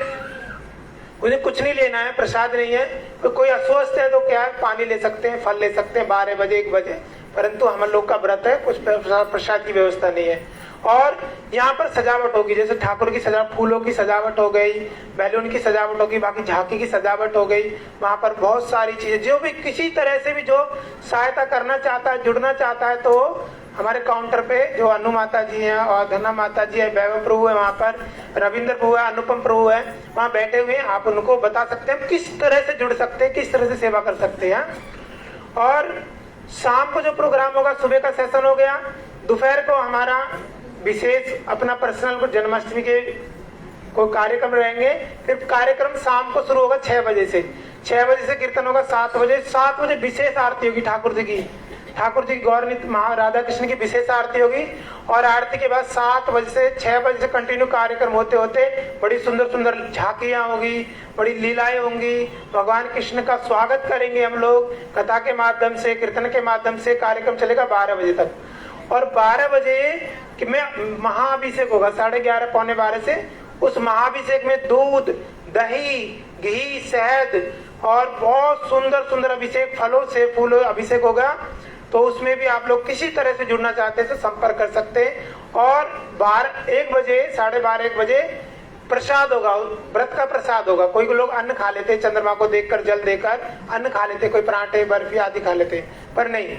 उस दिन कुछ नहीं लेना है, प्रसाद नहीं है। तो कोई अस्वस्थ है तो क्या है, पानी ले सकते हैं, फल ले सकते हैं 12 बजे 1 बजे, परंतु हम लोग का व्रत है, कुछ प्रसाद की व्यवस्था नहीं है। और यहाँ पर सजावट होगी, जैसे ठाकुर की सजावट, फूलों की सजावट हो गई, बैलून की सजावट होगी, बाकी झांकी की सजावट हो गई। वहाँ पर बहुत सारी चीजें, जो भी किसी तरह से भी जो सहायता करना चाहता है, जुड़ना चाहता है, तो हमारे काउंटर पे जो अनु माता जी हैं और धना माता जी है, वैभव प्रभु है, वहाँ पर रविंद्र प्रभु है, अनुपम प्रभु है, वहाँ बैठे हुए हैं। आप उनको बता सकते हैं किस तरह से जुड़ सकते हैं, किस तरह से सेवा कर सकते हैं। और शाम को जो प्रोग्राम होगा, सुबह का सेशन हो गया, दोपहर को हमारा विशेष अपना पर्सनल जन्माष्टमी के कोई कार्यक्रम रहेंगे। फिर कार्यक्रम शाम को शुरू होगा 6 बजे से। 6 बजे से कीर्तन होगा 7 बजे। 7 बजे विशेष आरती होगी ठाकुर जी की गौर नित्य महा राधा कृष्ण की विशेष आरती होगी। और आरती के बाद 7 बजे से 6 बजे से कंटिन्यू कार्यक्रम होते होते बड़ी सुंदर सुंदर झांकियां होगी, बड़ी लीलाएं होंगी। भगवान कृष्ण का स्वागत करेंगे हम लोग कथा के माध्यम से, कीर्तन के माध्यम से। कार्यक्रम चलेगा 12 बजे तक। और 12 बजे कि में महाअभिषेक होगा 11:30 पौने 12 से। उस महाअभिषेक में दूध, दही, घी, शहद और बहुत सुंदर सुंदर अभिषेक, फलों से फूलों अभिषेक होगा। तो उसमें भी आप लोग किसी तरह से जुड़ना चाहते हैं तो संपर्क कर सकते हैं। और 1 बजे 12:30 1 बजे प्रसाद होगा, व्रत का प्रसाद होगा। कोई लोग अन्न खा लेते, चंद्रमा को देखकर जल देकर अन्न खा लेते, कोई पराठे बर्फी आदि खा लेते, पर नहीं,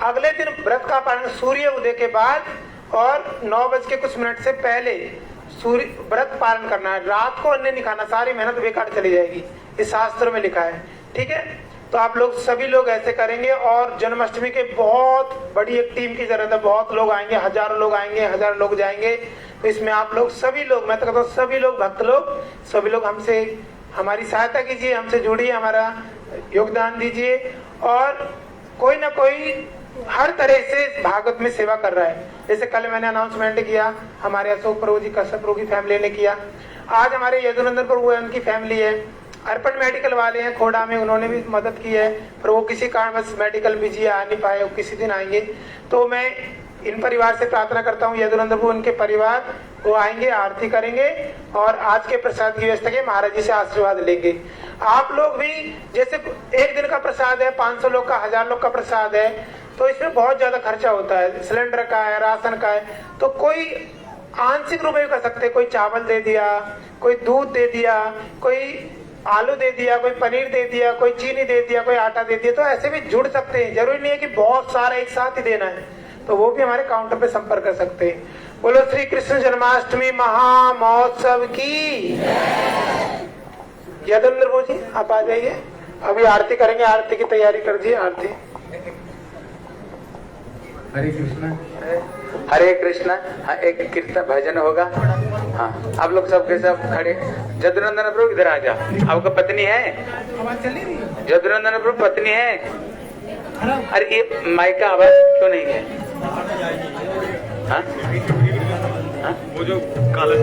अगले दिन व्रत का पालन सूर्य उदय के बाद और 9 बज के कुछ मिनट से पहले सूर्य व्रत पालन करना है। रात को अन्न नहीं खाना, सारी मेहनत बेकार चली जाएगी, इस शास्त्र में लिखा है। ठीक है, तो आप लोग सभी लोग ऐसे करेंगे। और जन्माष्टमी के बहुत बड़ी एक टीम की जरूरत है, बहुत लोग आएंगे, हजारों लोग आएंगे, 1000 लोग जाएंगे। तो इसमें आप लोग सभी लोग, मैं तो कहता हूँ सभी लोग, भक्त लोग, सभी लोग हमसे हमारी सहायता कीजिए, हमसे जुड़िए, हमारा योगदान दीजिए। और कोई ना कोई हर तरह से भागवत में सेवा कर रहा है। जैसे कल मैंने अनाउंसमेंट किया, हमारे अशोक प्रभु जी, कश्यप प्रभु की फैमिली ने किया। आज हमारे यदुनंदन प्रभु है, उनकी फैमिली है। अर्पण मेडिकल वाले हैं खोड़ा में, उन्होंने भी मदद की है, पर वो किसी कारणवश मेडिकल बिजी आ नहीं पाए, वो किसी दिन आएंगे। तो मैं इन परिवार से प्रार्थना करता हूँ, यदुनंदन प्रभु उनके परिवार वो आएंगे, आरती करेंगे और आज के प्रसाद की व्यवस्था के महाराज जी से आशीर्वाद लेंगे। आप लोग भी, जैसे एक दिन का प्रसाद है, 500 लोग का, 1000 लोग का प्रसाद है, तो इसमें बहुत ज्यादा खर्चा होता है, सिलेंडर का है, राशन का है। तो कोई आंशिक रूप में कर सकते, कोई चावल दे दिया, कोई दूध दे दिया, कोई आलू दे दिया, कोई पनीर दे दिया, कोई चीनी दे दिया, कोई आटा दे दिया, तो ऐसे भी जुड़ सकते हैं। जरूरी नहीं है कि बहुत सारा एक साथ ही देना है, तो वो भी हमारे काउंटर पे संपर्क कर सकते हैं। बोलो श्री कृष्ण जन्माष्टमी महामहोत्सव की। यदुनंदन प्रभु जी आप आ जाइए, अभी आरती करेंगे, आरती की तैयारी कर दीजिए। आरती हरे कृष्णा, हरे कृष्णा। हाँ, एक कीर्तन भजन होगा। हाँ, आप लोग सबके सब खड़े। यदुनंदन प्रभु इधर आ जा, आपका पत्नी है? यदुनंदन प्रभु पत्नी है? अरे ये माइक का आवाज क्यों नहीं है? हाँ? हाँ? वो जो काला